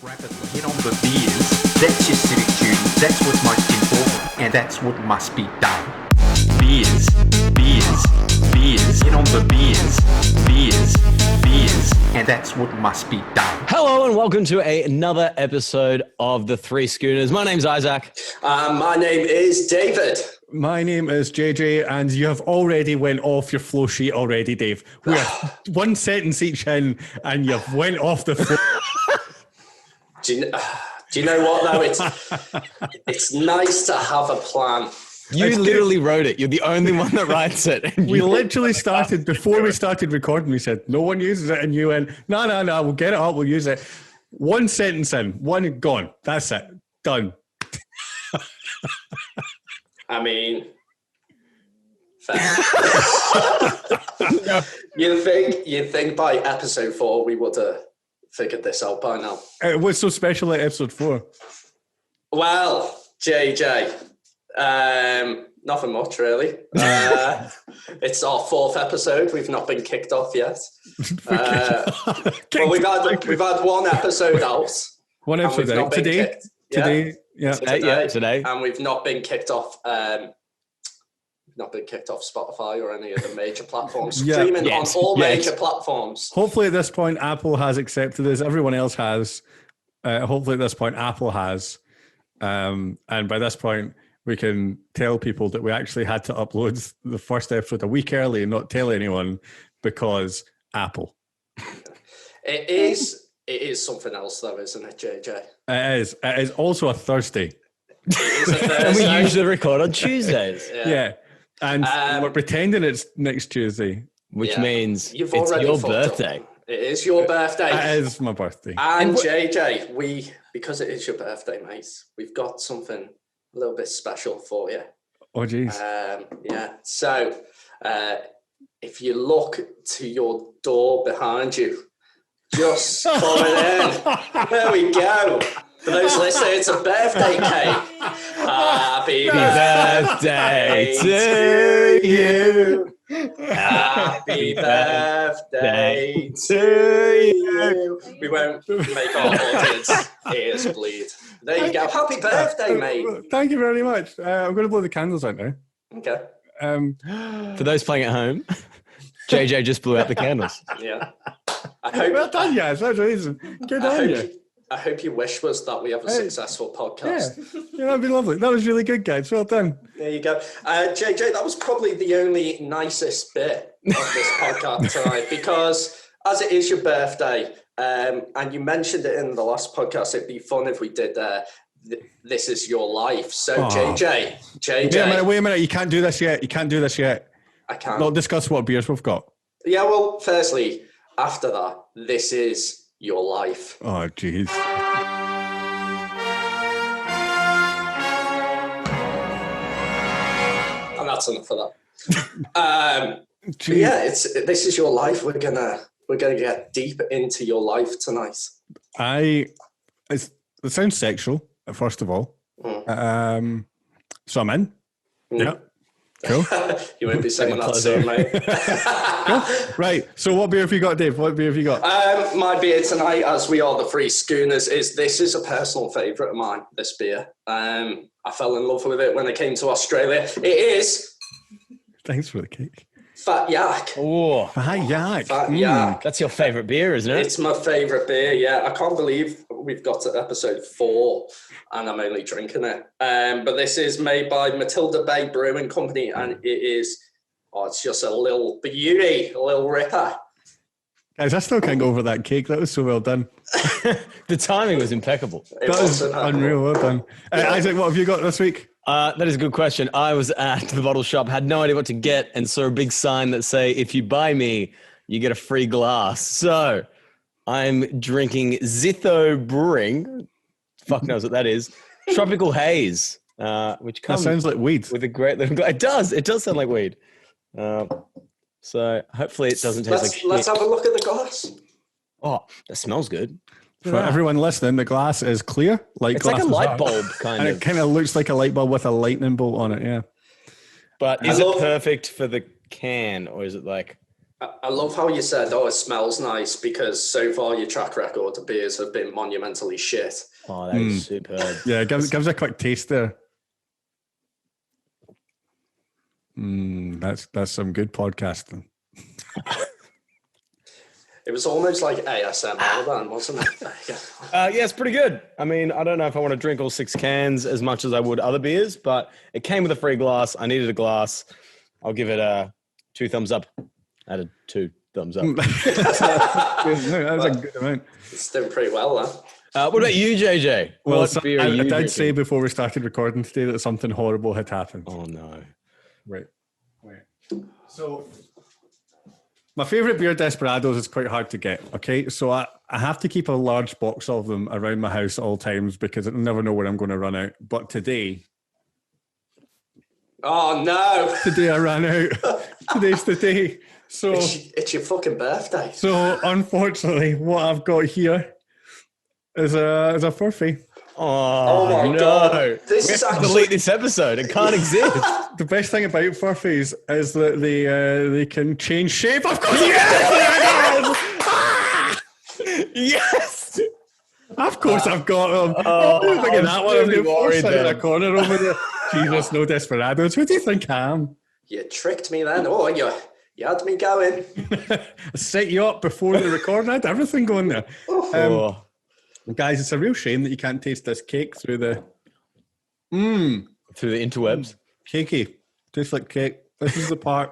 rapidly. Get on the beers. That's your civic duty. That's what's most important, and that's what must be done. Beers, beers, beers. Get on the beers, beers, beers, and that's what must be done. Hello and welcome to another episode of The Three Schooners. My name's Isaac. My name is David. My name is JJ, and you have already went off your flow sheet already, Dave. We are one sentence each in, and you've went off the flow. Do you know what though? It's nice to have a plan. You literally wrote it. You're the only one that writes it. We literally started, before we started recording, we said, no one uses it. And you went, no, we'll get it up, we'll use it. One sentence in, one gone. That's it. Done. I mean, you'd think by episode 4 we would have figured this out by now. What's so special at episode 4? Well, JJ, nothing much really. It's our 4th episode. We've not been kicked off yet. Well, we've had one episode out. One episode out today. Today, and we've not been kicked off. Not been kicked off Spotify or any of the major platforms. Streaming on all major platforms. Hopefully, at this point, Apple has accepted this. Everyone else has. Hopefully, at this point, Apple has. And by this point, we can tell people that we actually had to upload the first episode a week early and not tell anyone because Apple. It is something else, though, isn't it, JJ? It is. It is also a Thursday. It is a Thursday. And we usually record on Tuesdays. Yeah. And we're pretending it's next Tuesday. Which means You've it's already your fucked birthday. Up. It is your birthday. It is my birthday. And JJ, because it is your birthday, mate, we've got something a little bit special for you. Oh, geez. So if you look to your door behind you, just coming in. There we go. For those listening, it's a birthday cake. Happy birthday to you. Happy birthday to you. We won't make our audience ears bleed. There you go. Happy birthday, mate. Thank you very much. I'm going to blow the candles out now. Okay. For those playing at home, JJ just blew out the candles. Yeah. Well done, guys. That's amazing. Good on you. I hope your wish was that we have a successful podcast. Yeah, that'd be lovely. That was really good, guys. Well done. There you go. JJ, that was probably the only nicest bit of this podcast tonight because as it is your birthday, and you mentioned it in the last podcast, it'd be fun if we did This Is Your Life. So JJ. Wait a minute. You can't do this yet. I can't. Not discuss what beers we've got. Yeah, well, firstly, after that, this is your life. Oh, jeez. And that's enough of that. This is your life. We're gonna get deep into your life tonight. It sounds sexual, first of all. So I'm in. Yeah. Cool. You won't be saying that soon, mate. Cool. Right. So what beer have you got, Dave? What beer have you got? My beer tonight, as we are the Three Schooners, this is a personal favourite of mine, this beer. I fell in love with it when I came to Australia. It is... Thanks for the cake. Fat Yak. Oh, Fat Yak. Fat Yak. That's your favourite beer, isn't it? It's my favourite beer, yeah. I can't believe we've got to episode 4 and I'm only drinking it. But this is made by Matilda Bay Brewing Company and it is, it's just a little beauty, a little ripper. Guys, I still can't go over that cake. That was so well done. The timing was impeccable. That was unreal. Well done. Isaac, what have you got this week? That is a good question. I was at the bottle shop, had no idea what to get, and saw a big sign that say, if you buy me, you get a free glass. So I'm drinking Zitho Brewing. Fuck knows what that is. Tropical Haze, which comes... That sounds like weed. With a great little glass. It does. It does sound like weed. So hopefully it doesn't taste like shit. Let's have a look at the glass. Oh, that smells good. For everyone listening, the glass is clear. It's like a light bulb, kind and of. It kind of looks like a light bulb with a lightning bolt on it, yeah. But is it perfect for the can, or is it like I love how you said, "Oh, it smells nice," because so far your track record of beers have been monumentally shit. Oh, that is superb. Yeah, give us a quick taste there. That's some good podcasting. It was almost like ASMR then, wasn't it? Yeah, it's pretty good. I mean, I don't know if I want to drink all 6 cans as much as I would other beers, but it came with a free glass. I needed a glass. I'll give it a 2 thumbs up. Out of 2 thumbs up. That's a good amount. It's doing pretty well, then. What about you, JJ? Well, What beer are I you did drinking? say before we started recording today that something horrible had happened. Oh, no. Right. So, my favorite beer, Desperados, is quite hard to get. Okay, so I have to keep a large box of them around my house at all times because I never know when I'm going to run out. But today Oh, no. I ran out. Today's the day. So It's your fucking birthday. So unfortunately, what I've got here is a Furphy. Oh, my no. God. This We is have to actually- delete this episode. It can't exist. The best thing about Furfies is that they can change shape. Of course, yes! Yes. Of course, I've got them. Oh, Look at that one. I'm really getting forced worried out of then. the corner over there. Jesus, no Desperados. Who do you think I am? You tricked me then. Oh, you had me going. I set you up before the recording. I had everything going there. Oh. Guys, it's a real shame that you can't taste this cake through the Through the interwebs. cakey. Tastes like cake. This is the part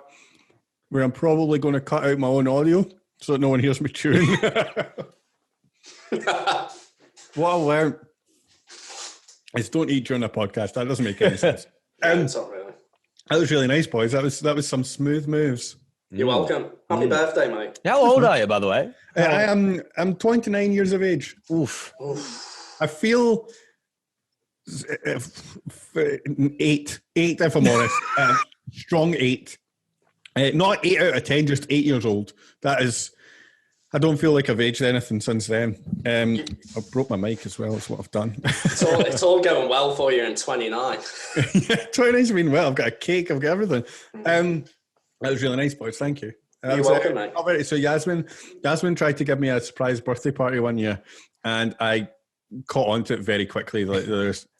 where I'm probably going to cut out my own audio so that no one hears me chewing. What I learned is don't eat during a podcast. That doesn't make any sense. It's not really. That was really nice, boys. That was some smooth moves. You're welcome. Happy birthday, mate. How old are you, by the way? I'm 29 years of age. Oof. I feel 8 if I'm honest. Strong 8. Not 8 out of 10, just 8 years old. That is, I don't feel like I've aged anything since then. I broke my mic as well. That's what I've done. It's all going well for you in 29. Yeah, 29's been well. I've got a cake. I've got everything. That was really nice, boys. Thank you. You're welcome, mate. So Yasmin tried to give me a surprise birthday party one year, and I caught on to it very quickly. Like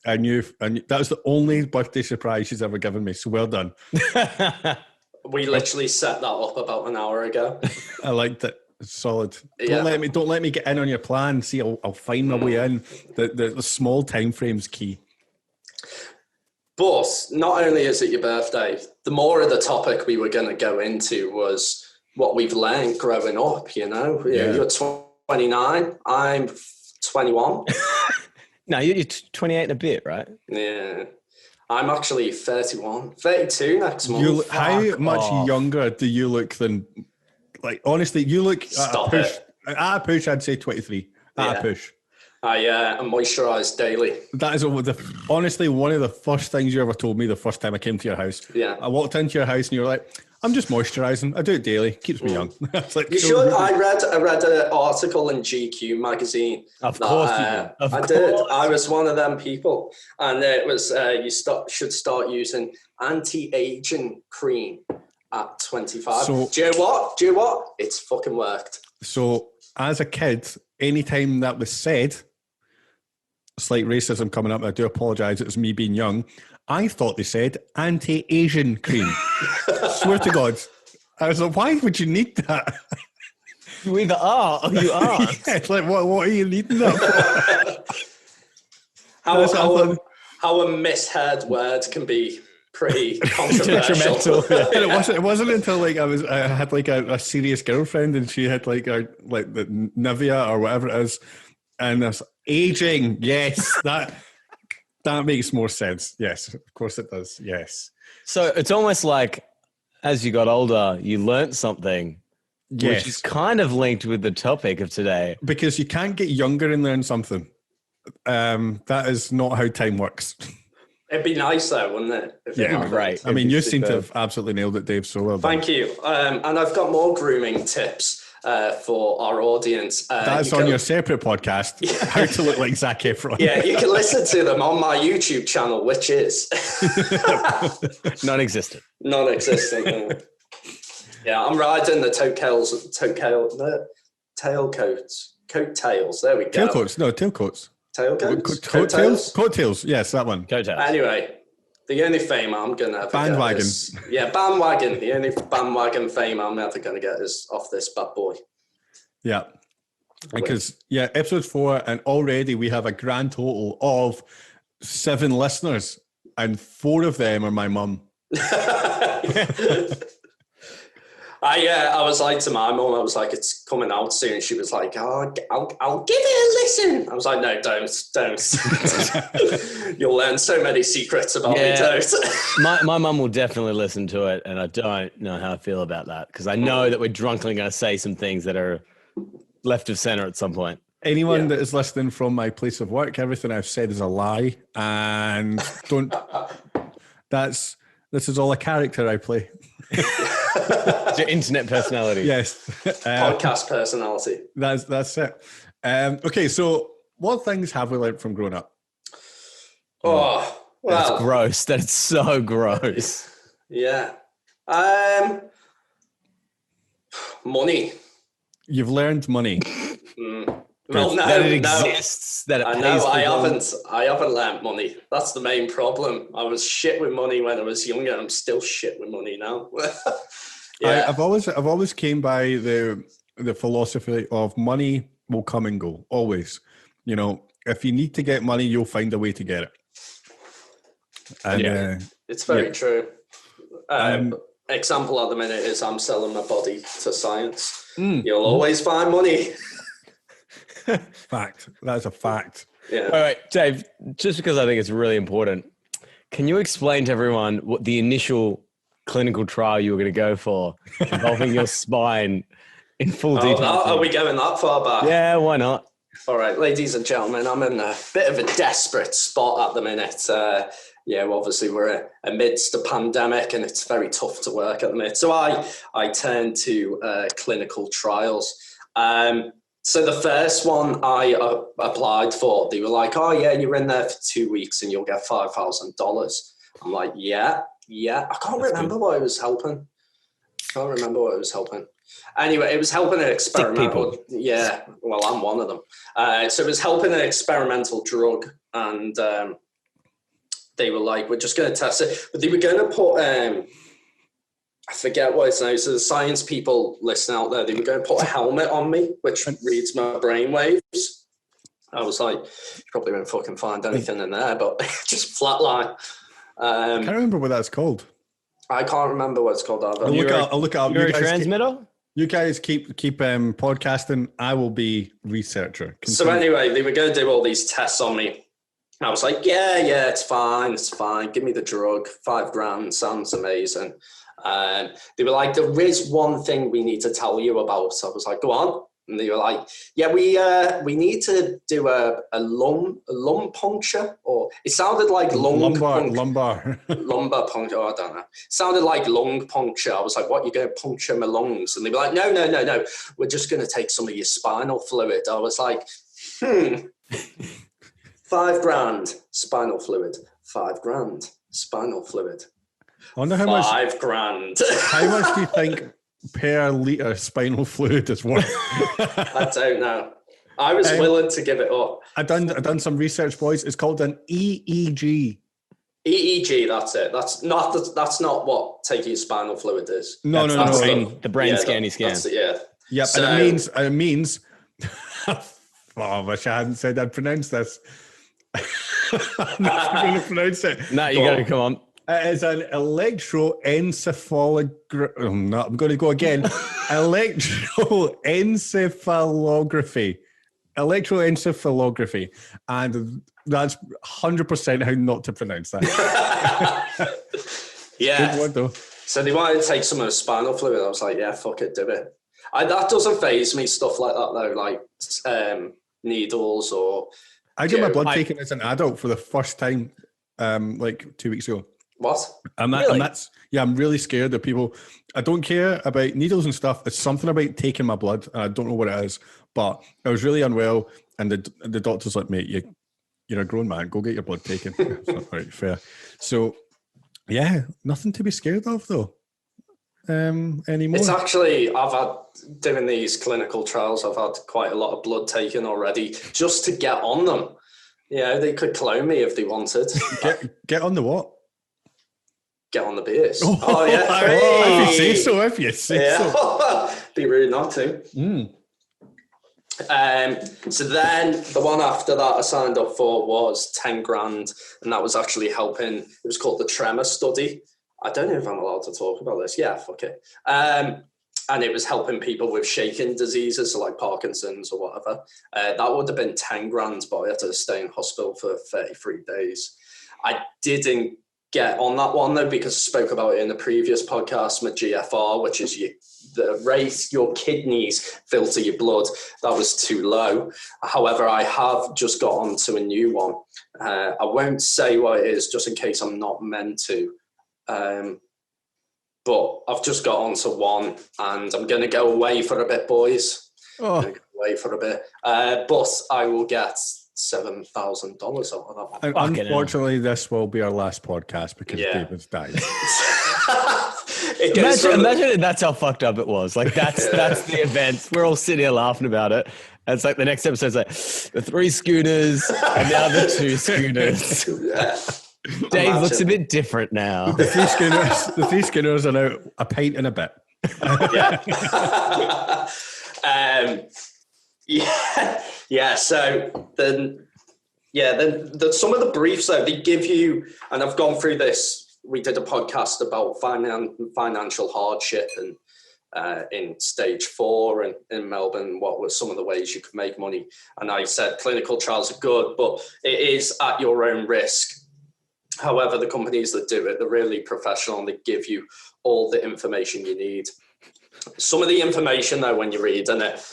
I knew that was the only birthday surprise she's ever given me. So well done. We literally set that up about an hour ago. I liked it. It's solid. Yeah. Don't let me get in on your plan. See, I'll find my way in. The small time frame's key. But not only is it your birthday, the more of the topic we were going to go into was what we've learned growing up, you know? Yeah. You're 29, I'm 21. No, you're 28 and a bit, right? Yeah. I'm actually 31, 32 next month. How much off. younger do you look than, like, honestly, you look Stop at a push. it. At a push, I'd say 23. At Yeah. a push. I moisturise daily. That is honestly one of the first things you ever told me the first time I came to your house. Yeah. I walked into your house and you were like, I'm just moisturising. I do it daily. Keeps me young. It's like, You so should. rude. I read an article in GQ magazine. Of course you did. Of I did. course. I was one of them people, and it was should start using anti-aging cream at 25. So- Do you know what? It's fucking worked. So as a kid, anytime that was said, slight racism coming up, I do apologise, it was me being young, I thought they said anti-Asian cream. Swear to God. I was like, why would you need that? You either are or you aren't. Yeah, it's like, what are you needing that for? How a misheard word can be pretty controversial. Detrimental. Yeah. And it wasn't until like I had like a serious girlfriend and she had like the Nivea or whatever it is, and there's aging. Yes, that makes more sense. Yes, of course it does. Yes. So it's almost like as you got older, you learnt something, Yes. which is kind of linked with the topic of today. Because you can't get younger and learn something. That is not how time works. It'd be nice though, wouldn't it? If it Yeah, happened? right. I mean, you It'd be seem to superb. have absolutely nailed it, Dave. So well done. Thank you. And I've got more grooming tips for our audience. That's on your separate podcast, How to Look Like Zac Efron. Yeah, you can listen to them on my YouTube channel, which is Non-existent. non-existent. Yeah, I'm riding the coattails. There we go. Tailcoats. No, tailcoats. Coattails? Coattails. Yes, that one. Coattails. Anyway, the only fame I'm going to ever Bandwagon. get is... Yeah, bandwagon. The only bandwagon fame I'm ever going to get is off this bad boy. Yeah. Because, episode 4, and already we have a grand total of 7 listeners, and 4 of them are my mum. I was like to my mum, I was like, it's coming out soon. She was like, oh, I'll give it a listen. I was like, no, don't. You'll learn so many secrets about me, don't. My mum will definitely listen to it, and I don't know how I feel about that, because I know that we're drunkenly going to say some things that are left of center at some point. Anyone that is listening from my place of work, everything I've said is a lie, and this is all a character I play. It's your internet personality. Yes. Podcast personality. That's it. Okay, so what things have we learned from growing up? Oh, well. That's gross. That's so gross. Yeah. Money. You've learned money. Well, no, that it exists. That it I pays know. for I haven't learned money. That's the main problem. I was shit with money when I was younger. I'm still shit with money now. Yeah. I've always came by the philosophy of money will come and go. Always. You know, if you need to get money, you'll find a way to get it. And it's very true. Example at the minute is I'm selling my body to science. You'll always find money. Fact. That's a fact. Yeah. All right, Dave, just because I think it's really important, can you explain to everyone what the initial clinical trial you were going to go for involving your spine in full detail? Are we going that far back? Yeah, why not? All right, ladies and gentlemen, I'm in a bit of a desperate spot at the minute. Obviously we're amidst a pandemic and it's very tough to work at the minute. So I turned to clinical trials. So the first one I applied for, they were like, oh yeah, you're in there for 2 weeks and you'll get $5,000. I'm like, yeah. I can't remember what I was helping. Anyway, it was helping an experimental. Yeah, well, I'm one of them. So it was helping an experimental drug, and they were like, we're just going to test it. But they were going to put, I forget what it's now. So the science people listening out there, they were going to put a helmet on me, which reads my brain waves. I was like, you probably won't fucking find anything in there, but just flatline. I can't remember what that's called. I can't remember what it's called either. I'll look it up. You're a transmitter? You guys keep podcasting. I will be researcher. Continue. So anyway, they were going to do all these tests on me. I was like, yeah, it's fine. Give me the drug. $5,000 sounds amazing. They were like, there is one thing we need to tell you about. So I was like, go on. And they were like, yeah, we need to do a lung puncture, or it sounded like lumbar puncture. Oh, I don't know. It sounded like lung puncture. I was like, what, you're going to puncture my lungs? And they were like, no. We're just going to take some of your spinal fluid. I was like, $5,000 spinal fluid. $5,000 spinal fluid. I wonder how much. $5,000. How much do you think per litre spinal fluid is worth? I don't know. I was willing to give it up. I've done some research, boys. It's called an EEG. EEG, that's it. That's not what taking your spinal fluid is. No. The brain scanny scan. That's it, yeah. Yep, So, and it means. Oh, I wish I hadn't said I'd pronounce this. I'm not going to pronounce it. No, you got to come on. It is an electroencephalography. I'm going to go again. Electroencephalography. Electroencephalography. And that's 100% how not to pronounce that. yeah. Good word, though. So they wanted to take some of the spinal fluid. I was like, yeah, fuck it, do it. That doesn't faze me, stuff like that, though, like needles or... I got my blood taken as an adult for the first time like 2 weeks ago. What? I'm really scared of people. I don't care about needles and stuff. It's something about taking my blood, and I don't know what it is. But I was really unwell, and the doctor's like, mate, you're a grown man. Go get your blood taken. It's not right, fair. So, yeah, nothing to be scared of, though. anymore? It's actually, I've had, doing these clinical trials, I've had quite a lot of blood taken already just to get on them. They could clone me if they wanted. Get on the what? Get on the beers. Oh yeah. If you say so. Be rude not to. So then the one after that I signed up for was 10 grand, and that was actually helping. It was called the Tremor Study. I don't know if I'm allowed to talk about this. Yeah, fuck it. And it was helping people with shaking diseases, so like Parkinson's or whatever. That would have been 10 grand, but I had to stay in hospital for 33 days. I didn't get on that one though, because I spoke about it in the previous podcast, my GFR, which is the rate your kidneys filter your blood. That was too low. However, I have just got onto a new one. I won't say what it is just in case I'm not meant to. But I've just got onto one, and I'm going to go away for a bit, boys. I'm going to go away for a bit. But I will get $7,000 out of that one. Unfortunately, this will be our last podcast because David's died. Imagine that's how fucked up it was. Like that's the event. We're all sitting here laughing about it. And it's like the next episode's like the 3 Schooners and now the 2 Schooners. Dave looks a bit different now. The 3 Schooners are now a pint and a bit. So then some of the briefs though, they give you, and I've gone through this. We did a podcast about financial hardship and in stage 4 and in Melbourne, what were some of the ways you could make money. And I said clinical trials are good, but it is at your own risk. However, the companies that do it, they're really professional and they give you all the information you need. Some of the information though, when you're reading it,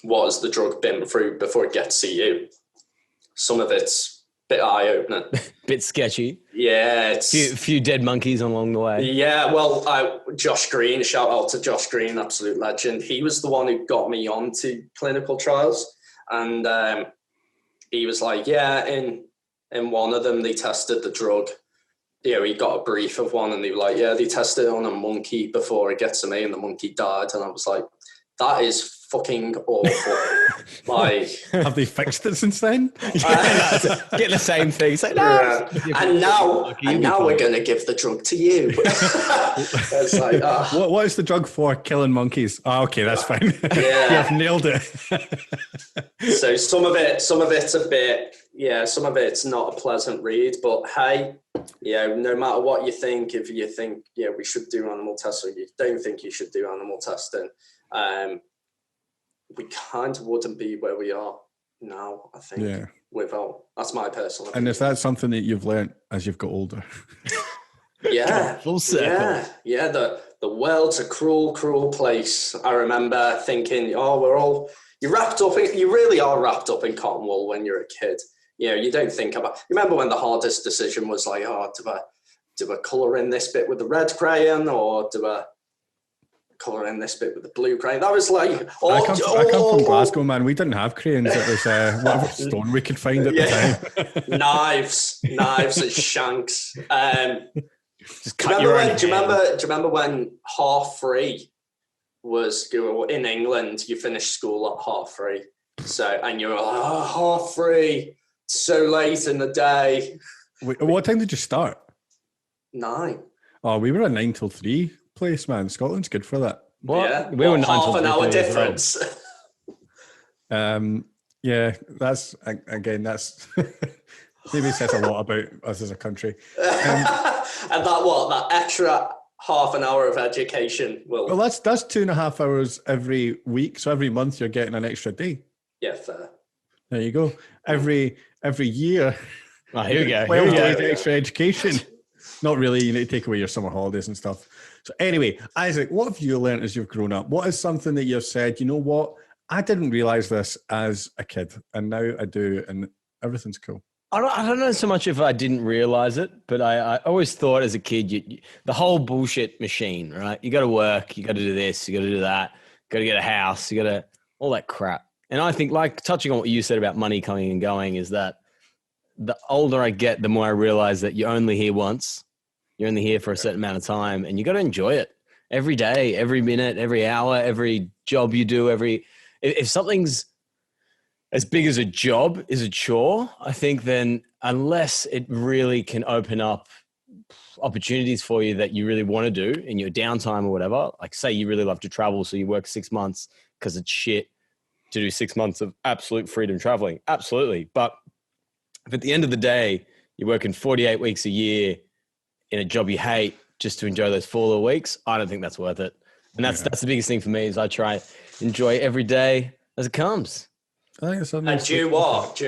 what has the drug been through before it gets to you? Some of it's a bit eye-opening. Bit sketchy. Yeah. It's a few dead monkeys along the way. Yeah, well, Josh Green, shout out to Josh Green, absolute legend. He was the one who got me onto clinical trials. And he was like, in one of them, they tested the drug. He got a brief of one and they were like, they tested it on a monkey before it gets to me and the monkey died. And I was like, that is fucking awful. Have they fixed it since then? Get the same thing. It's like, no. And now we're going to give the drug to you. It's like, what is the drug for? Killing monkeys. Oh, okay, that's fine. Yeah. You've nailed it. So some of it's a bit, some of it's not a pleasant read, but hey, no matter what you think, if you think, we should do animal tests or you don't think you should do animal testing, we kind of wouldn't be where we are now, I think, without, that's my personal opinion. And is that something that you've learned as you've got older? Full circle. Yeah, the world's a cruel, cruel place. I remember thinking, you're wrapped up you really are wrapped up in cotton wool when you're a kid. You don't think about, you remember when the hardest decision was like, do I colour in this bit with the red crayon or do I colour in this bit with the blue crayon? That was like... I come from Glasgow, man. We didn't have crayons. It was whatever stone we could find at the time. Knives and shanks. Just cut your own do you remember when 3:30 was in England? You finished school at 3:30. So, and you were like, 3:30, so late in the day. Wait, what time did you start? 9. Oh, we were a 9 till 3 place, man. Scotland's good for that. What? Yeah, we were 9 half till an 3 hour as well. difference. That's again, that's maybe says a lot about us as a country. And that extra half an hour of education will. Well, that's 2.5 hours every week. So every month you're getting an extra day. Yeah, fair. There you go. Every year. Oh, here we go. 12 days extra education. Not really. You need to take away your summer holidays and stuff. So anyway, Isaac, what have you learned as you've grown up? What is something that you've said, you know what? I didn't realize this as a kid and now I do and everything's cool. I don't know so much if I didn't realize it, but I always thought as a kid, the whole bullshit machine, right? You got to work, you got to do this, you got to do that, got to get a house, you got to, all that crap. And I think, like touching on what you said about money coming and going, is that the older I get, the more I realize that you're only here once. You're only here for a certain amount of time, and you got to enjoy it every day, every minute, every hour, every job you do. If something's as big as a job is a chore, I think then unless it really can open up opportunities for you that you really want to do in your downtime or whatever, like say you really love to travel, so you work 6 months because it's shit to do 6 months of absolute freedom traveling. Absolutely. But if at the end of the day, you're working 48 weeks a year in a job you hate just to enjoy those 4 little weeks, I don't think that's worth it. And that's the biggest thing for me is I try and enjoy every day as it comes. I think it's And do you what?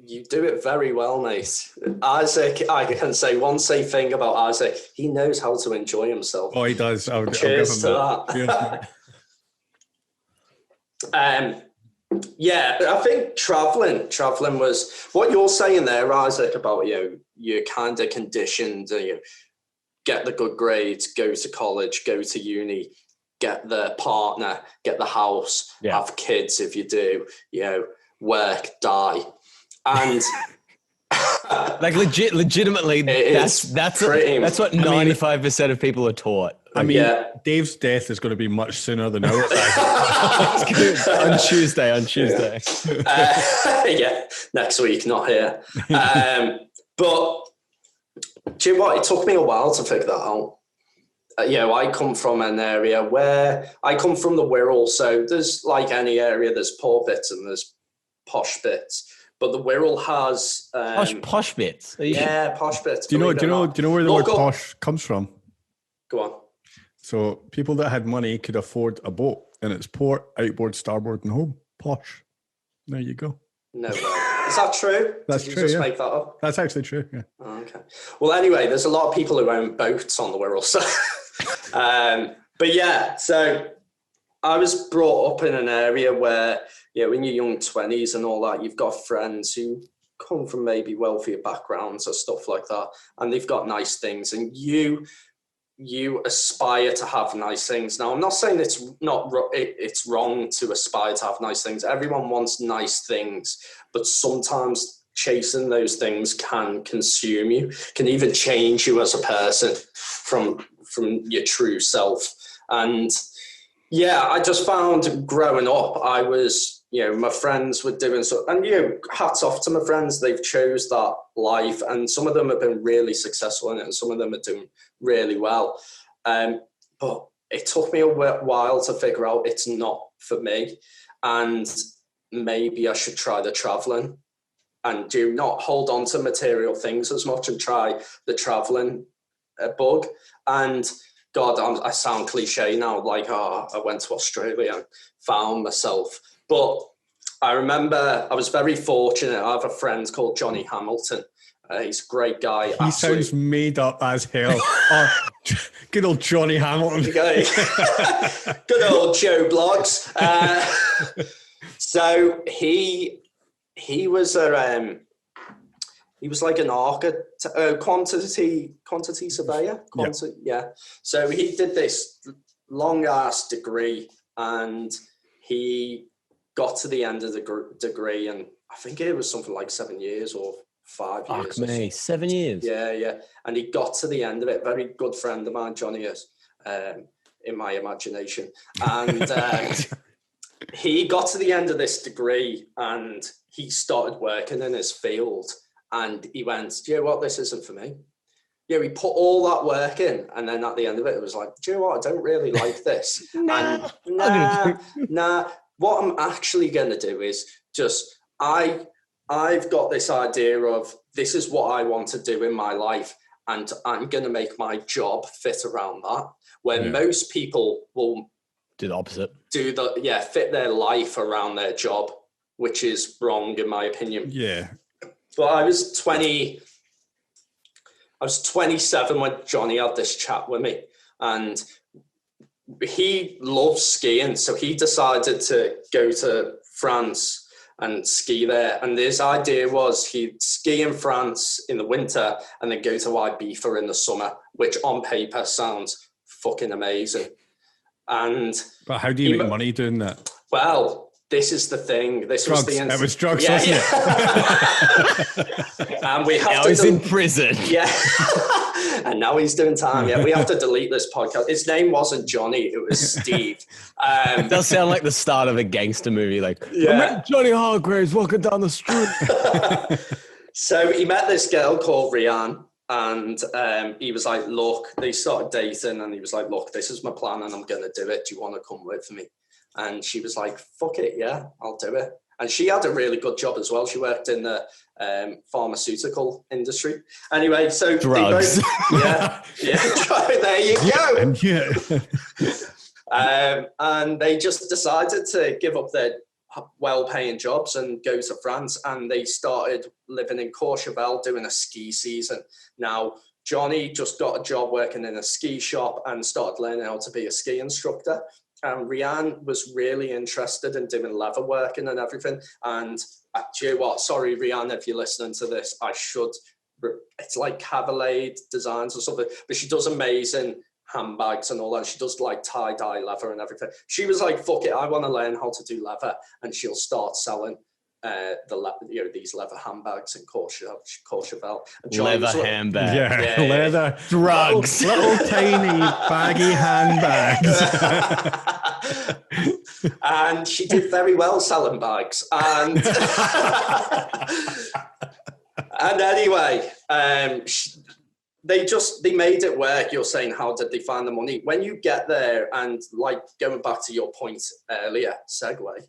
You do it very well, mate. Isaac, I can say one safe thing about Isaac. He knows how to enjoy himself. Oh, he does. I'll Cheers give him to that. that. Yeah, I think traveling was what you're saying there, Isaac, about you're kind of conditioned, get the good grades, go to college, go to uni, get the partner, get the house, have kids if you do, work, die. And like legitimately, that's what 95% of people are taught. I mean, Dave's death is going to be much sooner than ours. on Tuesday. Next week, not here. But do you know what? It took me a while to figure that out. I come from an area where I come from the Wirral, so there's like any area, there's poor bits and there's posh bits. But the Wirral has posh bits. Posh bits. Do you know where the word posh comes from? Go on. So people that had money could afford a boat, and it's port, outboard, starboard, and home. Posh. There you go. No way. Is that true? That's Did true. You just make that up? That's actually true. Yeah. Oh, okay. Well, anyway, there's a lot of people who own boats on the Wirral, so. But yeah, so I was brought up in an area where, in your young 20s and all that, you've got friends who come from maybe wealthier backgrounds or stuff like that, and they've got nice things, and you aspire to have nice things. Now, I'm not saying it's wrong to aspire to have nice things. Everyone wants nice things, but sometimes chasing those things can consume you, can even change you as a person from your true self. And I just found growing up, I was, my friends were doing so, and hats off to my friends. They've chose that life, and some of them have been really successful in it, and some of them are doing really well. But it took me a while to figure out it's not for me, and maybe I should try the traveling and do not hold on to material things as much and try the traveling bug. And God, I sound cliche now, like, I went to Australia and found myself. But I remember I was very fortunate. I have a friend called Johnny Hamilton. He's a great guy. He sounds made up as hell. Good old Johnny Hamilton. Good old Joe Blogs. So he was like an quantity surveyor. So he did this long ass degree, and he got to the end of the degree, and I think it was something like 7 years or 5 years. Fuck me, 7 years. Yeah. And he got to the end of it. Very good friend of mine, Johnny is, in my imagination. And he got to the end of this degree, and he started working in his field, and he went, do you know what, this isn't for me. He put all that work in, and then at the end of it, it was like, do you know what, I don't really like this. Nah. What I'm actually going to do is just, I've got this idea of this is what I want to do in my life, and I'm going to make my job fit around that. When most people will do the opposite. Fit their life around their job, which is wrong in my opinion. Yeah. But I was 27 when Johnny had this chat with me, and he loves skiing, so he decided to go to France and ski there. And his idea was he'd ski in France in the winter and then go to Ibiza in the summer, which on paper sounds fucking amazing. But how do you make money doing that? Well, this is the thing. It was drugs, wasn't it? And we have I was in prison. Yeah. And now he's doing time. Yeah, we have to delete this podcast. His name wasn't Johnny, it was Steve. It does sound like the start of a gangster movie. Like, Yeah. I met Johnny Hargraves walking down the street. So he met this girl called Rianne, and he was like, look, they started dating, and he was like, look, this is my plan and I'm going to do it. Do you want to come with me? And she was like, fuck it, yeah, I'll do it. And she had a really good job as well. She worked in the pharmaceutical industry. Anyway, so drugs. They both, there you go. And they just decided to give up their well-paying jobs and go to France, and they started living in Courchevel doing a ski season. Now, Johnny just got a job working in a ski shop and started learning how to be a ski instructor. And Rianne was really interested in doing leather working and everything. And do you know what? Sorry, Rianne, if you're listening to this, it's like Cavalier Designs or something, but she does amazing handbags and all that. She does like tie-dye leather and everything. She was like, fuck it, I want to learn how to do leather. And she'll start selling these leather handbags in Courchevel. Leather handbag. Yeah, leather. Drugs. Little tiny baggy handbags. And she did very well selling bags. And and anyway, they made it work. You're saying, how did they find the money? When you get there, and like going back to your point earlier, segue,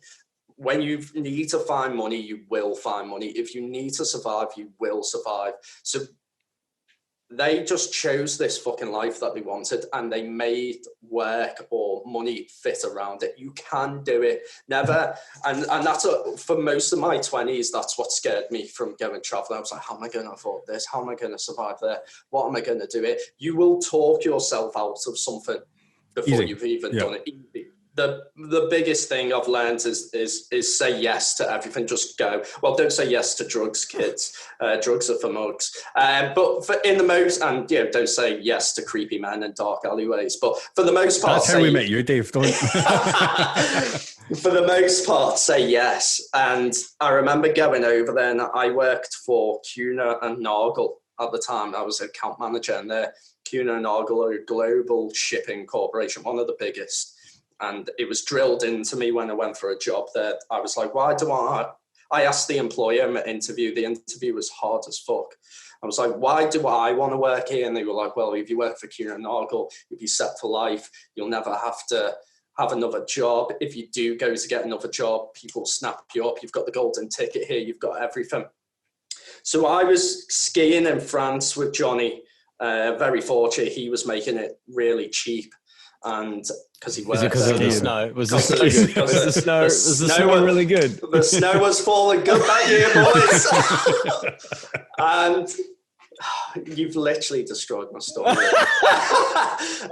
when you need to find money, you will find money. If you need to survive, you will survive. So they just chose this fucking life that they wanted, and they made work or money fit around it. You can do it. Never. And that's for most of my 20s, that's what scared me from going traveling. I was like, how am I going to afford this? How am I going to survive there? What am I going to do it? You will talk yourself out of something before you've even done it. The biggest thing I've learned is say yes to everything. Just go. Well, don't say yes to drugs, kids. Drugs are for mugs. But in the most, and don't say yes to creepy men in dark alleyways. But for the most part, that's how we met you, Dave. Don't. For the most part, say yes. And I remember going over there, and I worked for Schooners and Nagel at the time. I was account manager, and Schooners and Nagel are a global shipping corporation, one of the biggest. And it was drilled into me when I went for a job there. I was like, why do I asked the employer in my interview. The interview was hard as fuck. I was like, why do I want to work here? And they were like, well, if you work for Schooners and Nagel, you'll be set for life. You'll never have to have another job. If you do go to get another job, people snap you up. You've got the golden ticket here. You've got everything. So I was skiing in France with Johnny. Very fortunate. He was making it really cheap. And because he worked, because of the snow? Was the snow really good? The snow was falling good that year, boys. And you've literally destroyed my story.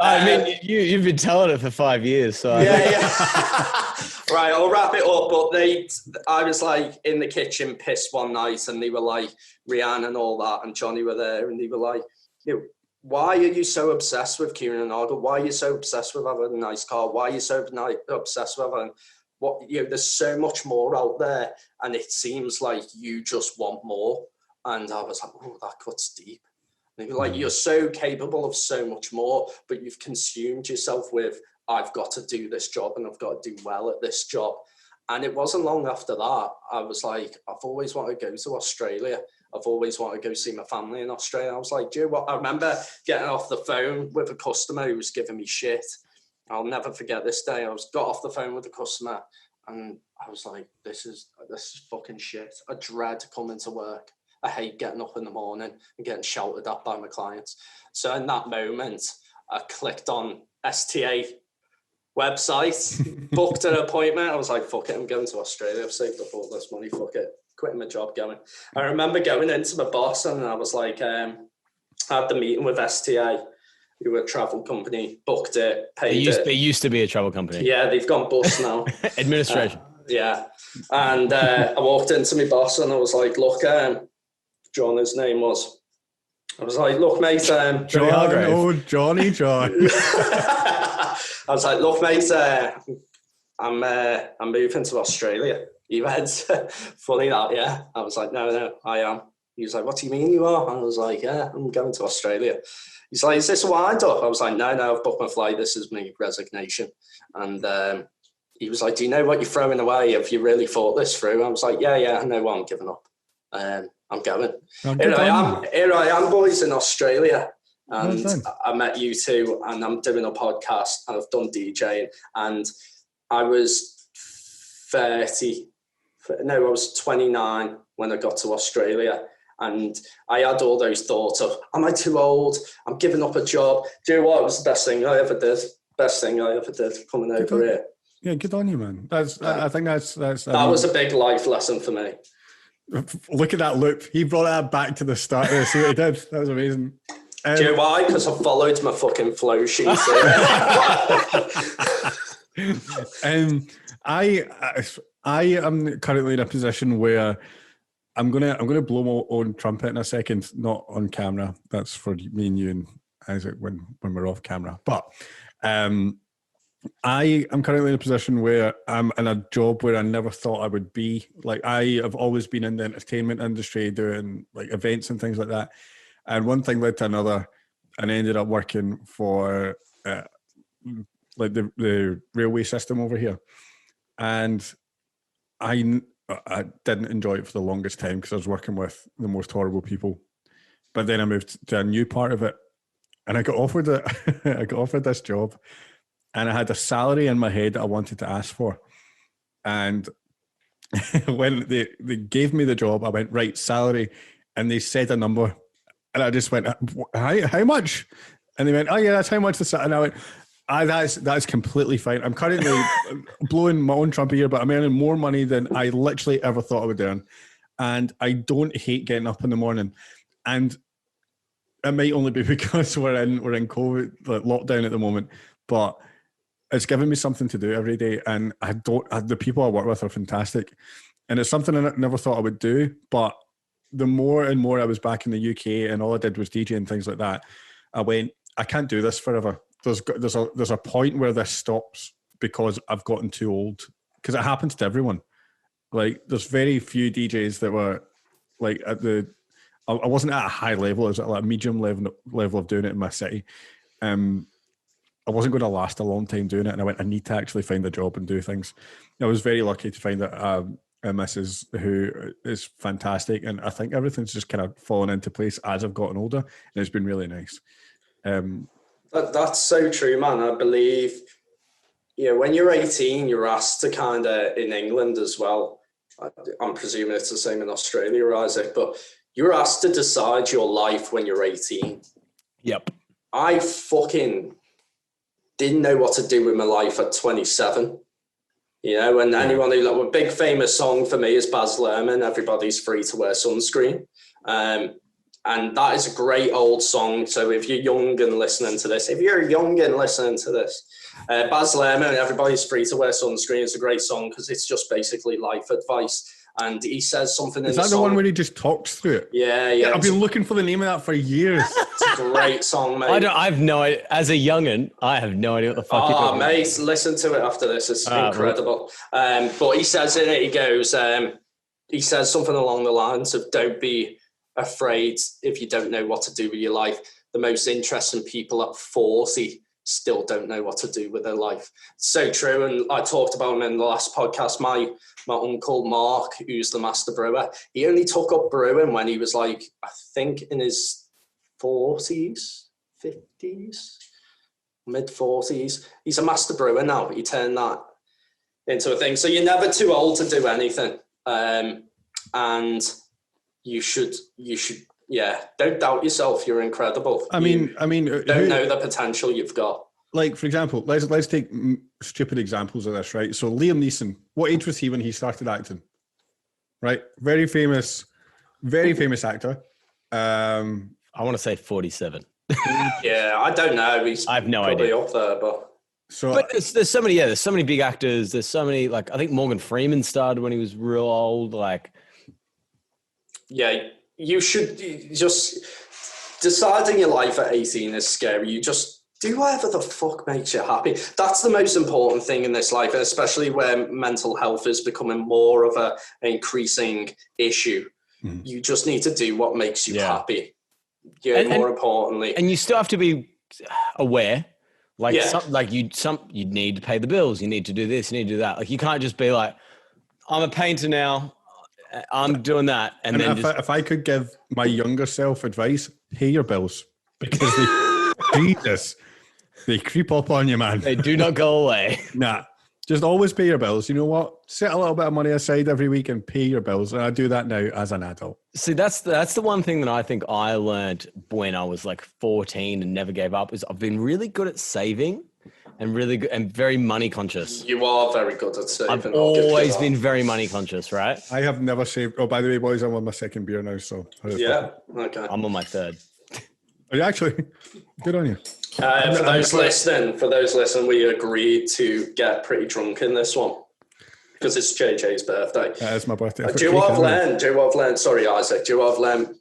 I mean, you've been telling it for 5 years, so yeah. Right, I'll wrap it up. But I was like in the kitchen, pissed one night, and they were like, Rianne and all that, and Johnny were there, and they were like, why are you so obsessed with Schooners and Nagel? Why are you so obsessed with having a nice car? Why are you so obsessed with having there's so much more out there, and it seems like you just want more. And I was like, oh, that cuts deep. And they were like, you're so capable of so much more, but you've consumed yourself with, I've got to do this job and I've got to do well at this job. And it wasn't long after that, I was like, I've always wanted to go to Australia. I've always wanted to go see my family in Australia. I was like, do you know what? I remember getting off the phone with a customer who was giving me shit. I'll never forget this day. Got off the phone with a customer, and I was like, this is fucking shit. I dread coming to work. I hate getting up in the morning and getting shouted at by my clients. So in that moment, I clicked on STA website, booked an appointment. I was like, fuck it, I'm going to Australia. I've saved up all this money, fuck it. Quitting my job, going. I remember going into my boss, and I was like, I had the meeting with STA, who were a travel company, booked it, paid it. It used to be a travel company. Yeah, they've gone bust now. Administration. Yeah. And I walked into my boss, and I was like, look, John, his name was. I was like, look, mate. Johnny John. I was like, look, mate, I'm moving to Australia. He went, funny that, yeah. I was like, no, I am. He was like, what do you mean you are? And I was like, yeah, I'm going to Australia. He's like, is this a wind up? I was like, no, I've booked my flight. This is my resignation. And he was like, do you know what you're throwing away? Have you really thought this through? I was like, yeah, I know what I'm giving up. I'm going. Here I am, boys, in Australia. And I met you two, and I'm doing a podcast, and I've done DJing. And I was 29 when I got to Australia. And I had all those thoughts of, am I too old? I'm giving up a job. Do you know what? It was the best thing I ever did. Best thing I ever did coming over here. Yeah, good on you, man. I think that's that was a big life lesson for me. Look at that loop. He brought that back to the start. See what he did? That was amazing. Do you know why? Because I followed my fucking flow sheet. I am currently in a position where I'm gonna blow my own trumpet in a second, not on camera. That's for me and you and Isaac when we're off camera. But I am currently in a position where I'm in a job where I never thought I would be. Like, I have always been in the entertainment industry doing like events and things like that. And one thing led to another, and I ended up working for like the railway system over here. And I didn't enjoy it for the longest time because I was working with the most horrible people. But then I moved to a new part of it, and I got offered this job, and I had a salary in my head that I wanted to ask for. And when they gave me the job, I went, right, salary, and they said a number, and I just went, how much? And they went, oh yeah, that's how much the salary. And I went, that's completely fine. I'm currently blowing my own trumpet here, but I'm earning more money than I literally ever thought I would earn. And I don't hate getting up in the morning. And it might only be because we're in COVID, like lockdown at the moment, but it's given me something to do every day. And the people I work with are fantastic. And it's something I never thought I would do. But the more and more I was back in the UK and all I did was DJ and things like that, I went, I can't do this forever. There's a point where this stops because I've gotten too old. Because it happens to everyone. Like, there's very few DJs that were like I wasn't at a high level. I was at like a medium level of doing it in my city. I wasn't going to last a long time doing it, and I went, I need to actually find a job and do things. I was very lucky to find a missus who is fantastic, and I think everything's just kind of fallen into place as I've gotten older, and it's been really nice. That's so true, man. I believe, when you're 18, you're asked to kind of, in England as well, I'm presuming it's the same in Australia, Isaac, but you're asked to decide your life when you're 18. Yep. I fucking didn't know what to do with my life at 27. And anyone who, like, a big famous song for me is Baz Luhrmann, Everybody's Free to Wear Sunscreen. And that is a great old song. So if you're young and listening to this, Baz Luhrmann, Everybody's Free to Wear Sunscreen is a great song because it's just basically life advice. And he says something in the song. Is that the one where he just talks through it? Yeah. I've been looking for the name of that for years. It's a great song, mate. I've no idea. As a youngin', I have no idea what the fuck you're talking about. Mate, listen to it after this. It's incredible. Right. But he says in it, he says something along the lines of, don't be afraid if you don't know what to do with your life. The most interesting people at 40 still don't know what to do with their life. So true. And I talked about him in the last podcast. My uncle Mark, who's the master brewer, he only took up brewing when he was like, I think in his 40s, 50s, mid 40s. He's a master brewer now. He turned that into a thing. So you're never too old to do anything. And you should, don't doubt yourself. You're incredible. I mean, don't know the potential you've got. Like, for example, let's take stupid examples of this, right? So Liam Neeson, what age was he when he started acting? Right, very famous actor. I want to say 47. Yeah, I don't know. I have no idea. Up there, but there's so many. Yeah, there's so many big actors. There's so many. Like, I think Morgan Freeman started when he was real old. Like, yeah, you should just deciding your life at 18 is scary. You just do whatever the fuck makes you happy. That's the most important thing in this life, and especially where mental health is becoming more of an increasing issue. You just need to do what makes you Yeah. happy. Yeah, more importantly. And you still have to be aware. Like, Yeah. you need to pay the bills. You need to do this. You need to do that. Like, you can't just be like, I'm a painter now. I'm doing that. And then if I could give my younger self advice, pay your bills, because Jesus, they creep up on you, man. they do not go away. Nah, just always pay your bills. You know what? Set a little bit of money aside every week and pay your bills. And I do that now as an adult. See, that's the one thing that I think I learned when I was like 14 and never gave up, is I've been really good at saving and really good and very money conscious. You are very good at saving. I've always been very money conscious, right? I have never saved. Oh, by the way, boys, I'm on my second beer now. So Yeah. Okay. I'm on my third. Are you actually? Good on you. For those listening, we agreed to get pretty drunk in this one because it's JJ's birthday. It's my birthday. Do you have learned? Sorry, Isaac. Do you have learned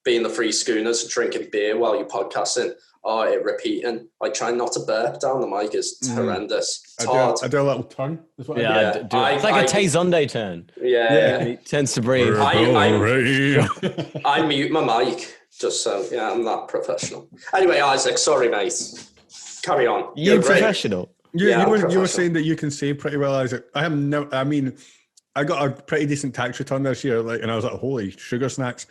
being the Three Schooners, drinking beer while you're podcasting? Oh, it repeating. Like trying not to burp down the mic is horrendous. It's hard. I do a little turn. That's what Yeah, I I do. It's like a Tay turn. Yeah. He tends to breathe. I mute my mic just so, I'm that professional. Anyway, Isaac, sorry, mate. Carry on. You're professional. You were saying that you can save pretty well, Isaac. I got a pretty decent tax return this year, and I was like, holy sugar snacks,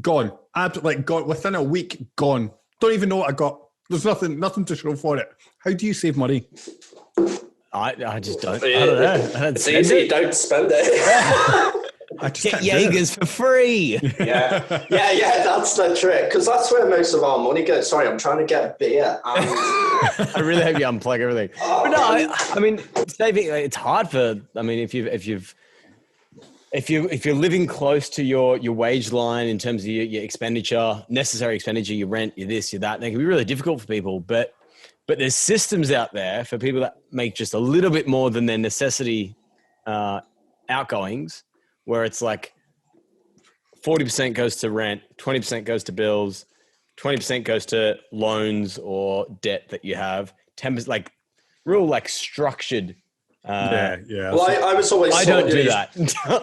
gone, absolutely gone within a week, gone. Don't even know what I got. There's nothing to show for it. How do you save money? I just don't. I don't know. It's easy. Don't spend it. I just get Jaegers for free. Yeah, that's the trick, because that's where most of our money goes. Sorry, I'm trying to get a beer. I really hope you unplug everything. But no, I mean, saving, it's hard for. I mean, if you're living close to your wage line in terms of your expenditure, necessary expenditure, your rent, your this, your that, they can be really difficult for people. But there's systems out there for people that make just a little bit more than their necessity outgoings, where it's like 40% goes to rent, 20% goes to bills, 20% goes to loans or debt that you have, 10% like real like structured. Yeah. Well, I was always. I don't do that.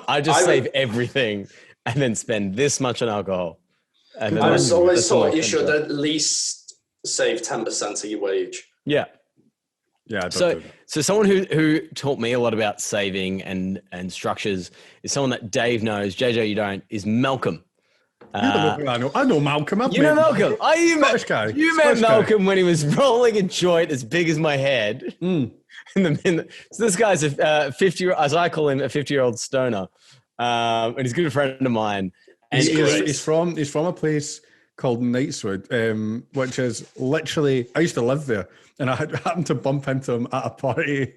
I just save everything and then spend this much on alcohol. And then I was always taught you should at least save 10% of your wage. Yeah. Yeah. So someone who taught me a lot about saving and structures is someone that Dave knows. JJ, you don't. Is Malcolm. I know Malcolm. You know Malcolm. You met Malcolm when he was rolling a joint as big as my head. So this guy's a 50, as I call him, a 50-year-old stoner, and he's a good friend of mine. And he's from a place called Knightswood, which is literally, I used to live there, and I happened to bump into him at a party,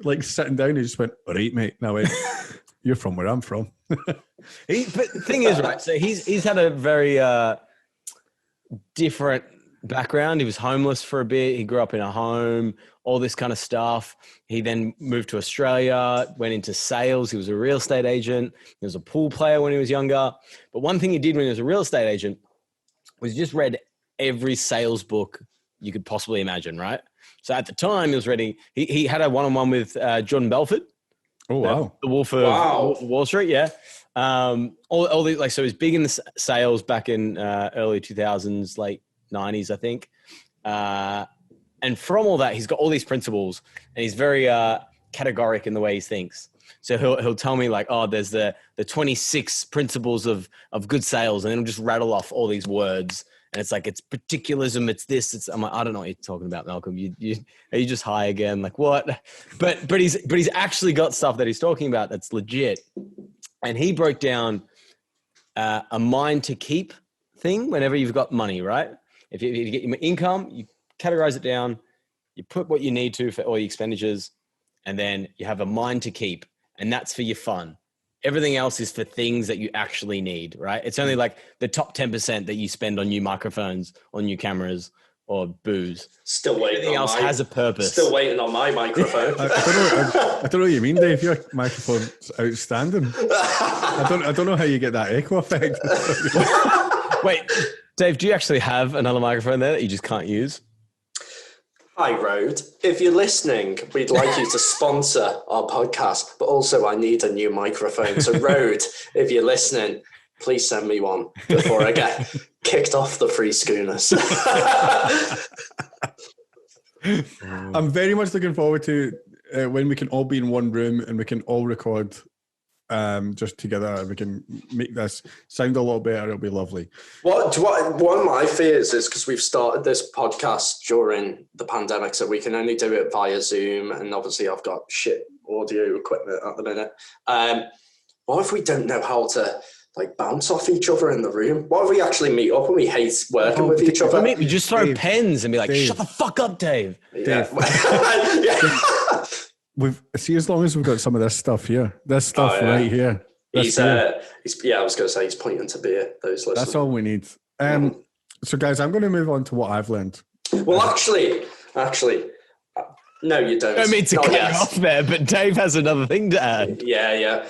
like sitting down. He just went, "All right, mate." Now you're from where I'm from. But the thing is, right? So he's had a very different background. He was homeless for a bit. He grew up in a home, all this kind of stuff. He then moved to Australia, went into sales. He was a real estate agent. He was a pool player when he was younger. But one thing he did when he was a real estate agent was just read every sales book you could possibly imagine, right? So at the time, he was reading. He had a one-on-one with Jordan Belfort. Oh wow! The Wolf of Wall Street, yeah. All these, like, so he's big in the sales back in early 2000s, late 90s, I think. And from all that, he's got all these principles, and he's very categoric in the way he thinks. So he'll tell me like, oh, there's the 26 principles of good sales, and then he'll just rattle off all these words. And it's like, it's particularism, it's this, I'm like, I don't know what you're talking about, Malcolm. Are you just high again? Like, what? But he's actually got stuff that he's talking about that's legit. And he broke down a mind to keep thing whenever you've got money, right? If you get your income, you categorize it down, you put what you need to for all your expenditures, and then you have a mind to keep, and that's for your fun. Everything else is for things that you actually need, right? It's only like the top 10% that you spend on new microphones or new cameras or booze. Still waiting. Everything else has a purpose. Still waiting on my microphone. I don't know what you mean, Dave. Your microphone's outstanding. I don't know how you get that echo effect. Wait, Dave, do you actually have another microphone there that you just can't use? Hi, Rode. If you're listening, we'd like you to sponsor our podcast, but also I need a new microphone. So, Rode, if you're listening, Please send me one before I get kicked off the Three Schooners. I'm very much looking forward to when we can all be in one room and we can all record just together and we can make this sound a lot better. It'll be lovely. One of my fears is because we've started this podcast during the pandemic, so we can only do it via Zoom, and obviously I've got shit audio equipment at the minute. What if we don't know how to like bounce off each other in the room? What if we actually meet up and we hate working with each other? We just throw Dave, pens and be like, Dave. shut the fuck up, Dave. Yeah. See, as long as we've got some of this stuff here, right here. He's I was going to say he's pointing to beer. Those listeners. That's all we need. So, guys, I'm going to move on to what I've learned. Well, actually, no, you don't. I don't mean to Not cut yet. you off there, but Dave has another thing to add. Yeah.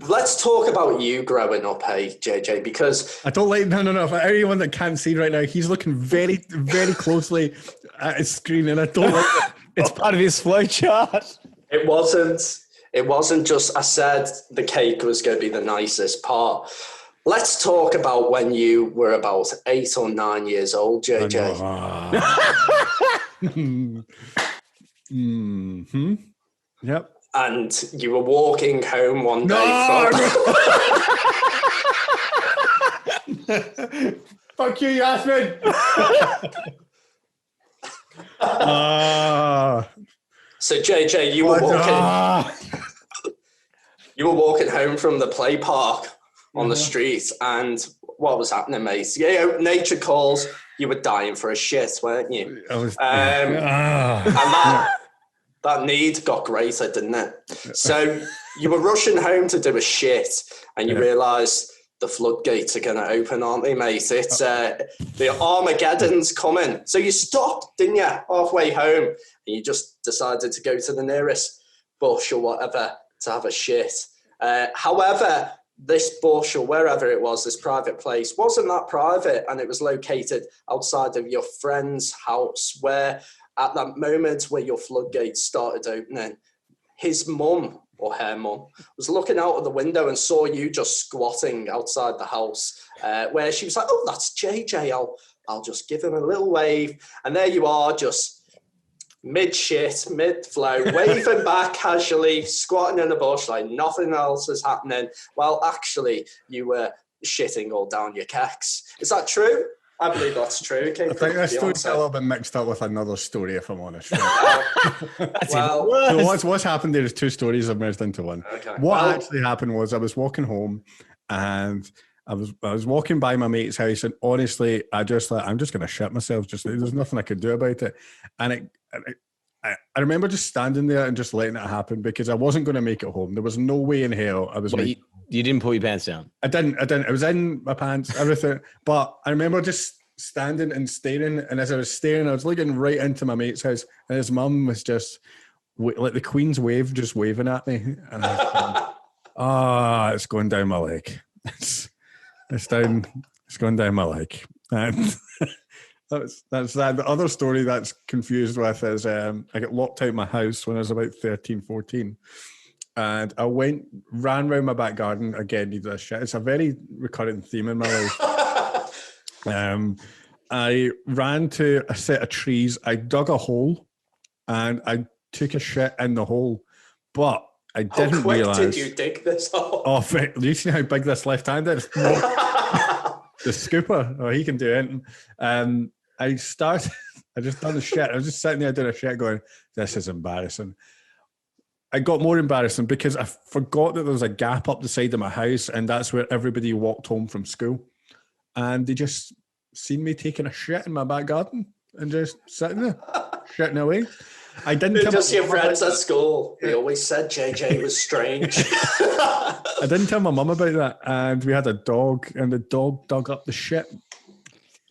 Let's talk about you growing up, hey, JJ, because I don't like, no. For anyone that can't see right now, he's looking very, very closely at his screen, and I don't like it. It's part of his flow chart. it wasn't just, I said the cake was going to be the nicest part. Let's talk about when you were about 8 or 9 years old, JJ. Mm-hmm. Yep. And you were walking home one day Fuck you, Yasmin. So JJ, you were walking home from the play park on the street, and what was happening, mate? Yeah, nature calls. You were dying for a shit, weren't you? I was, And that need got greater, didn't it? So you were rushing home to do a shit, and you realised the floodgates are going to open, aren't they, mate? It's the Armageddon's coming. So you stopped, didn't you, halfway home, and you just decided to go to the nearest bush or whatever to have a shit. However, this bush or wherever it was, this private place, wasn't that private, and it was located outside of your friend's house, where at that moment where your floodgates started opening, his mum or her mum was looking out of the window and saw you just squatting outside the house, where she was like, oh, that's JJ, I'll just give him a little wave. And there you are, just mid-shit, mid-flow, waving back casually, squatting in a bush like nothing else is happening, while actually you were shitting all down your kecks. Is that true? I believe that's true. I think that story's a little bit mixed up with another story, if I'm honest. Well, So what's happened there is two stories I've merged into one. Okay. What actually happened was I was walking home, and I was walking by my mate's house, and honestly, I'm just going to shit myself. Just there's nothing I could do about it, and I remember just standing there and just letting it happen because I wasn't going to make it home. There was no way in hell I was. You didn't pull your pants down? I didn't. It was in my pants, everything. But I remember just standing and staring. And as I was staring, I was looking right into my mate's house. And his mum was just like the Queen's wave, just waving at me. And I was it's going down my leg. It's going down my leg. And that's that. The other story that's confused with is I got locked out of my house when I was about 13, 14. And I ran around my back garden again. Needed a shit. It's a very recurrent theme in my life. I ran to a set of trees. I dug a hole, and I took a shit in the hole. But I didn't realize. How quick did you dig this hole? Oh, you see how big this left hand is? The scooper. Oh, he can do it. I just done the shit. I was just sitting there doing a shit, going, "This is embarrassing." I got more embarrassing because I forgot that there was a gap up the side of my house, and that's where everybody walked home from school. And they just seen me taking a shit in my back garden and just sitting there, shitting away. I didn't tell just my your mum friends about at school. They always said JJ was strange. I didn't tell my mum about that. And we had a dog, and the dog dug up the shit,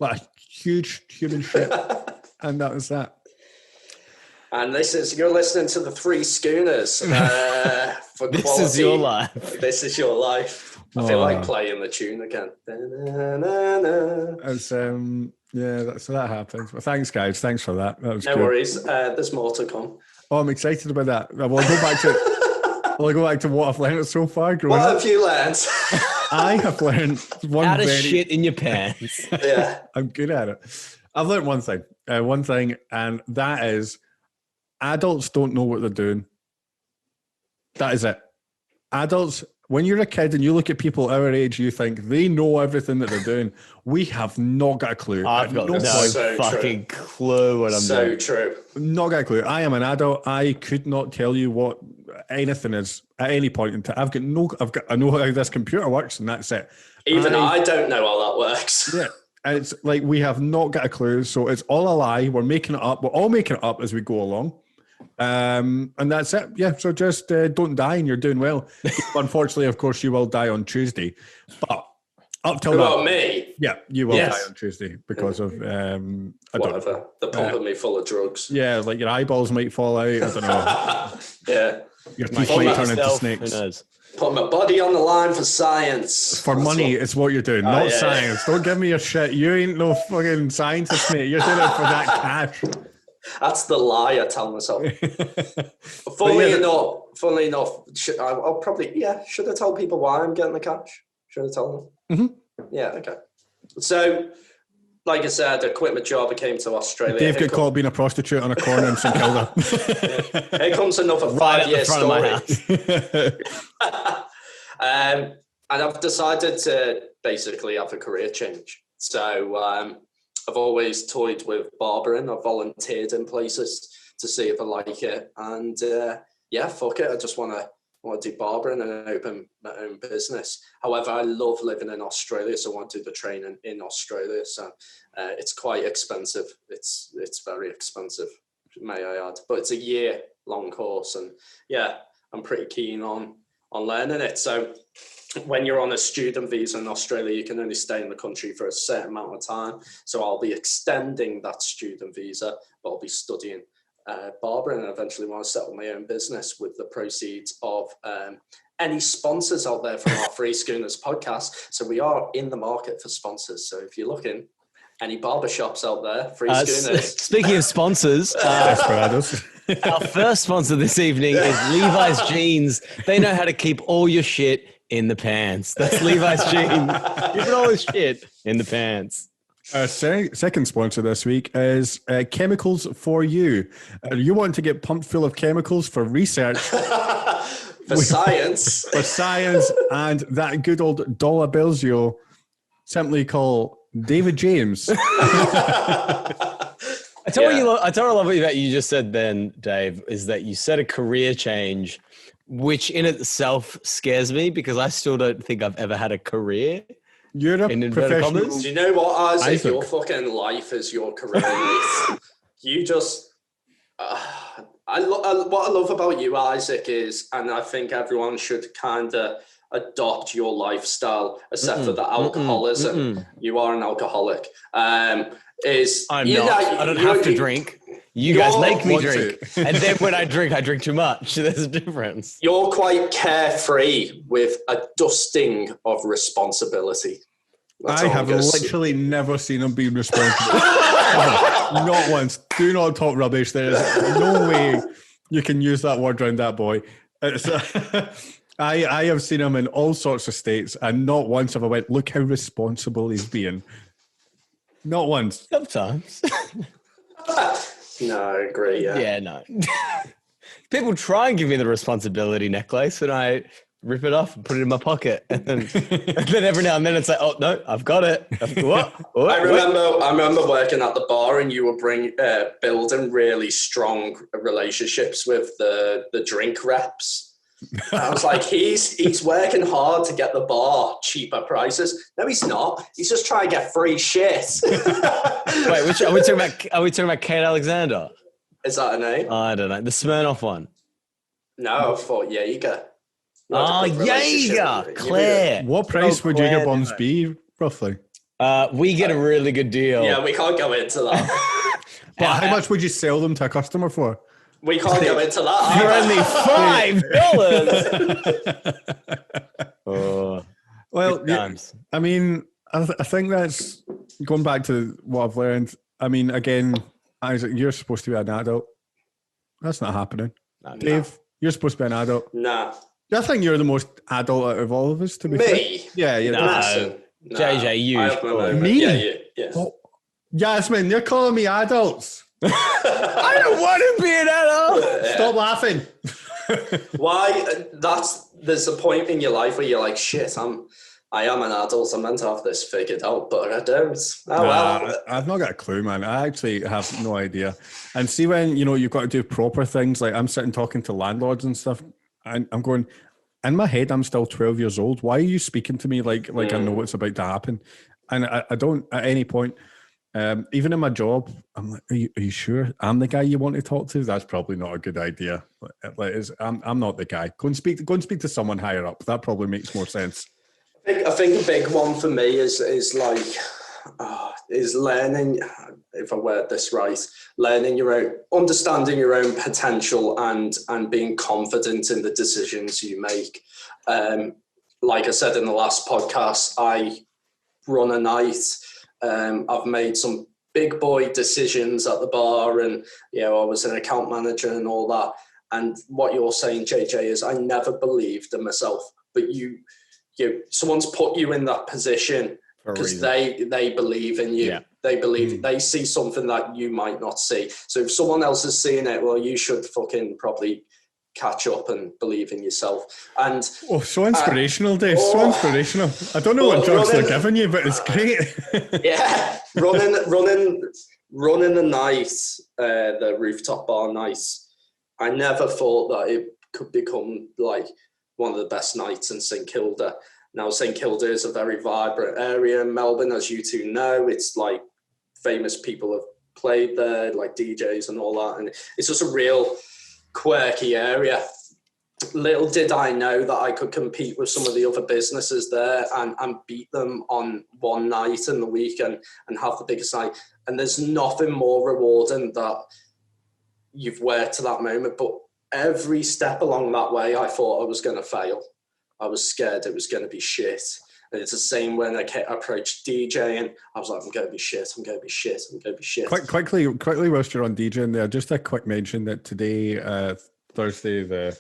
like a huge human shit. And that was that. And you're listening to the Three Schooners for quality. This is your life. This is your life. I feel like playing the tune again. It's, so that happened. Well, thanks, guys. Thanks for that. That was No good. worries. There's more to come. Oh, I'm excited about that. We'll go back to Well, I go back to what I've learned so far growing What up. have you learned? I have learned one Out of very... shit in your pants. Yeah. I'm good at it. I've learned one thing, and that is adults don't know what they're doing. That is it. Adults, when you're a kid and you look at people our age, you think they know everything that they're doing. We have not got a clue. I've got no So fucking clue what I'm doing. So true. Not got a clue. I am an adult. I could not tell you what anything is at any point in time. I know how this computer works, and that's it. Even I don't know how that works. Yeah. And it's like we have not got a clue. So it's all a lie. We're making it up. We're all making it up as we go along. And that's it. Yeah. So just don't die and you're doing well. Unfortunately, of course, you will die on Tuesday. But up till Who that, about me? yeah, you will Yes. die on Tuesday because of Whatever. They're pumping me full of drugs. Yeah, like your eyeballs might fall out. I don't know. Yeah. Your teeth Might might turn into Yourself, snakes. Who knows? Put my body on the line for science. For That's money, what- it's what you're doing, not yeah. science. Don't give me your shit. You ain't no fucking scientist, mate. You're doing it for that cash. That's the lie I tell myself. But Funnily yeah, enough, I'll probably, should I tell people why I'm getting the cash? Should I tell them? Mm-hmm. Yeah, okay. So, like I said, I quit my job, I came to Australia. Dave Here got caught being a prostitute on a corner in St Kilda. Here comes another Right at the 5-year front of my story. house. And I've decided to basically have a career change. So I've always toyed with barbering. I've volunteered in places to see if I like it. And fuck it. I just want to do barbering and open my own business. However, I love living in Australia, so I want to do the training in Australia. So it's quite expensive. It's very expensive, may I add. But it's a year-long course. And yeah, I'm pretty keen on learning it. So when you're on a student visa in Australia, you can only stay in the country for a certain amount of time. So I'll be extending that student visa, but I'll be studying barbering and eventually want to set up my own business with the proceeds of any sponsors out there from our Three Schooners podcast. So we are in the market for sponsors. So if you're looking, any barbershops out there, Three Schooners. Speaking of sponsors, Desperados. our first sponsor this evening is Levi's Jeans. They know how to keep all your shit in the pants. That's Levi's Jeans. Keeping all this shit in the pants. Our second sponsor this week is Chemicals for You. You want to get pumped full of chemicals for research, For science. for science, and that good old dollar bills you'll simply call David James. I tell what I love about you just said then, Dave, is that you said a career change, which in itself scares me because I still don't think I've ever had a career. You're a In inverted professional. commas? Do you know what, Isaac? Isaac. Your fucking life is your career. You just... what I love about you, Isaac, is, and I think everyone should kind of adopt your lifestyle, except for the alcoholism. You are an alcoholic. Is I'm you not. know, I don't you- have to you- drink. You guys make me want drink. And then when I drink too much. There's a difference. You're quite carefree with a dusting of responsibility. That's I all I'm have gonna say. literally never seen him be responsible. Ever. Not once. Do not talk rubbish. There is no way you can use that word around that boy. It's, I have seen him in all sorts of states, and not once have I went, look how responsible he's being. Not once. Sometimes. No, I agree. Yeah. Yeah, no. People try and give me the responsibility necklace and I rip it off and put it in my pocket. And then every now and then it's like, oh, no, I've got it. What? I remember working at the bar and you were building really strong relationships with the drink reps. I was like, he's working hard to get the bar cheaper prices. No, he's not. He's just trying to get free shit. Wait, which are we talking about Kate Alexander? Is that a name? I don't know. The Smirnoff one. No, I thought Jaeger. Oh, Jaeger. Claire. What price would Claire Jaeger bombs be, roughly? We get a really good deal. Yeah, we can't go into that. But how much would you sell them to a customer for? We can't go into that. You're only $5. Oh, Well, good times. I mean, I think that's going back to what I've learned. I mean, again, Isaac, you're supposed to be an adult. That's not happening. No. Dave, you're supposed to be an adult. Nah. I think you're the most adult out of all of us, to be fair. Me? Yeah, yeah. No. Listen, JJ, you. I have my moment. Me? Yeah. Oh, Yasmin, you're calling me adults. I don't want to be an adult. Stop laughing. Why? There's a point in your life where you're like, shit, I am an adult. I'm meant to have this figured out, but I don't. Oh well. I've not got a clue, man. I actually have no idea. And see, when you've got to do proper things, like I'm sitting talking to landlords and stuff, and I'm going, in my head, I'm still 12 years old. Why are you speaking to me like I know what's about to happen? And I don't at any point. Even in my job, I'm like, are you sure I'm the guy you want to talk to? That's probably not a good idea. I'm not the guy. Go and speak to someone higher up. That probably makes more sense. I think a big one for me is learning, if I word this right, understanding your own potential and being confident in the decisions you make. Like I said in the last podcast, I run a night. I've made some big boy decisions at the bar, and I was an account manager and all that. And what you're saying, JJ, is I never believed in myself, but someone's put you in that position because they believe in you. Yeah. They believe they see something that you might not see. So if someone else is seeing it, well, you should fucking probably catch up and believe in yourself. And so inspirational, Dave. So inspirational. I don't know what drugs they're giving you, but it's great. Yeah, running the night, the rooftop bar nights. I never thought that it could become like one of the best nights in St Kilda. Now, St Kilda is a very vibrant area in Melbourne, as you two know. It's like famous people have played there, like DJs and all that, and it's just a real quirky area. Little did I know that I could compete with some of the other businesses there and beat them on one night in the week and have the biggest night. And there's nothing more rewarding that you've worked to that moment. But every step along that way, I thought I was going to fail. I was scared it was going to be shit. And it's the same when I approached DJing. I was like, I'm going to be shit. I'm going to be shit. I'm going to be shit. Quickly, whilst you're on DJing there, just a quick mention that today, Thursday, I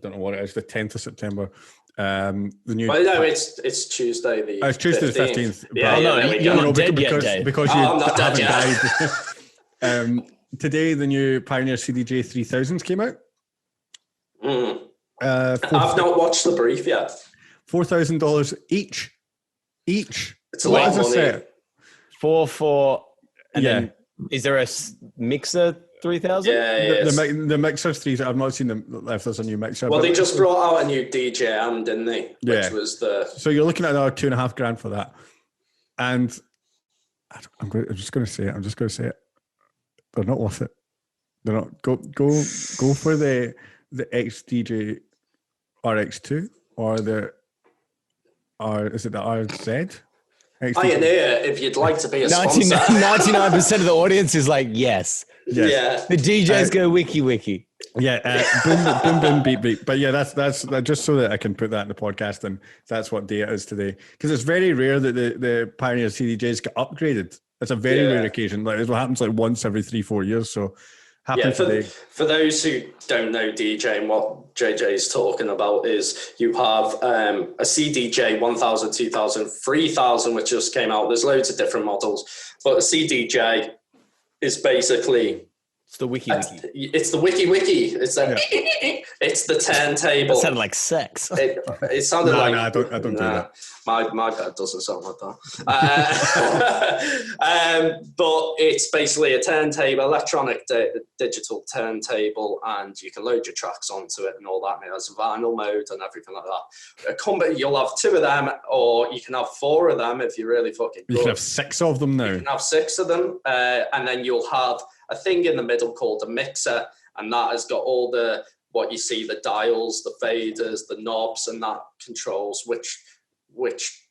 don't know what it is, the 10th of September. The new. Well, no, it's Tuesday. It's Tuesday the 15th. You're not dead yet, Dave. Because you I'm not dead haven't died. Today, the new Pioneer CDJ 3000s came out. I've not watched the brief yet. $4,000 each. It's a lot of money. 4, and then is there a mixer 3000? Yeah. The mixer's 3. I've not seen if there's a new mixer. Well, they just brought out a new DJ amp, didn't they? Yeah. Which was the. So you're looking at another $2,500 for that, and I'm just going to say it. They're not worth it. They're not. Go for the XDJ RX2 or is it the RZ? Pioneer, if you'd like to be a sponsor. 99% of the audience is like, yes. Yeah. The DJs go wiki. Yeah, boom, beep. But yeah, that's just so that I can put that in the podcast, and that's what day it is today. Because it's very rare that the Pioneer CDJs get upgraded. It's a very rare occasion. Like it happens like once every 3-4 years. So today. For those who don't know DJ, and what JJ is talking about is you have a CDJ 1000, 2000, 3000, which just came out. There's loads of different models, but a CDJ is basically it's the wiki. It's the wiki. It's the turntable. That sounded like sex. It sounded like. No, I don't do that. My bed doesn't sound like that. But it's basically a turntable, electronic digital turntable, and you can load your tracks onto it and all that. And it has a vinyl mode and everything like that. You'll have 2 of them, or you can have 4 of them if you're really fucking good. You can have 6 of them now. You can have 6 of them, and then you'll have a thing in the middle called a mixer, and that has got all what you see, the dials, the faders, the knobs, and that controls which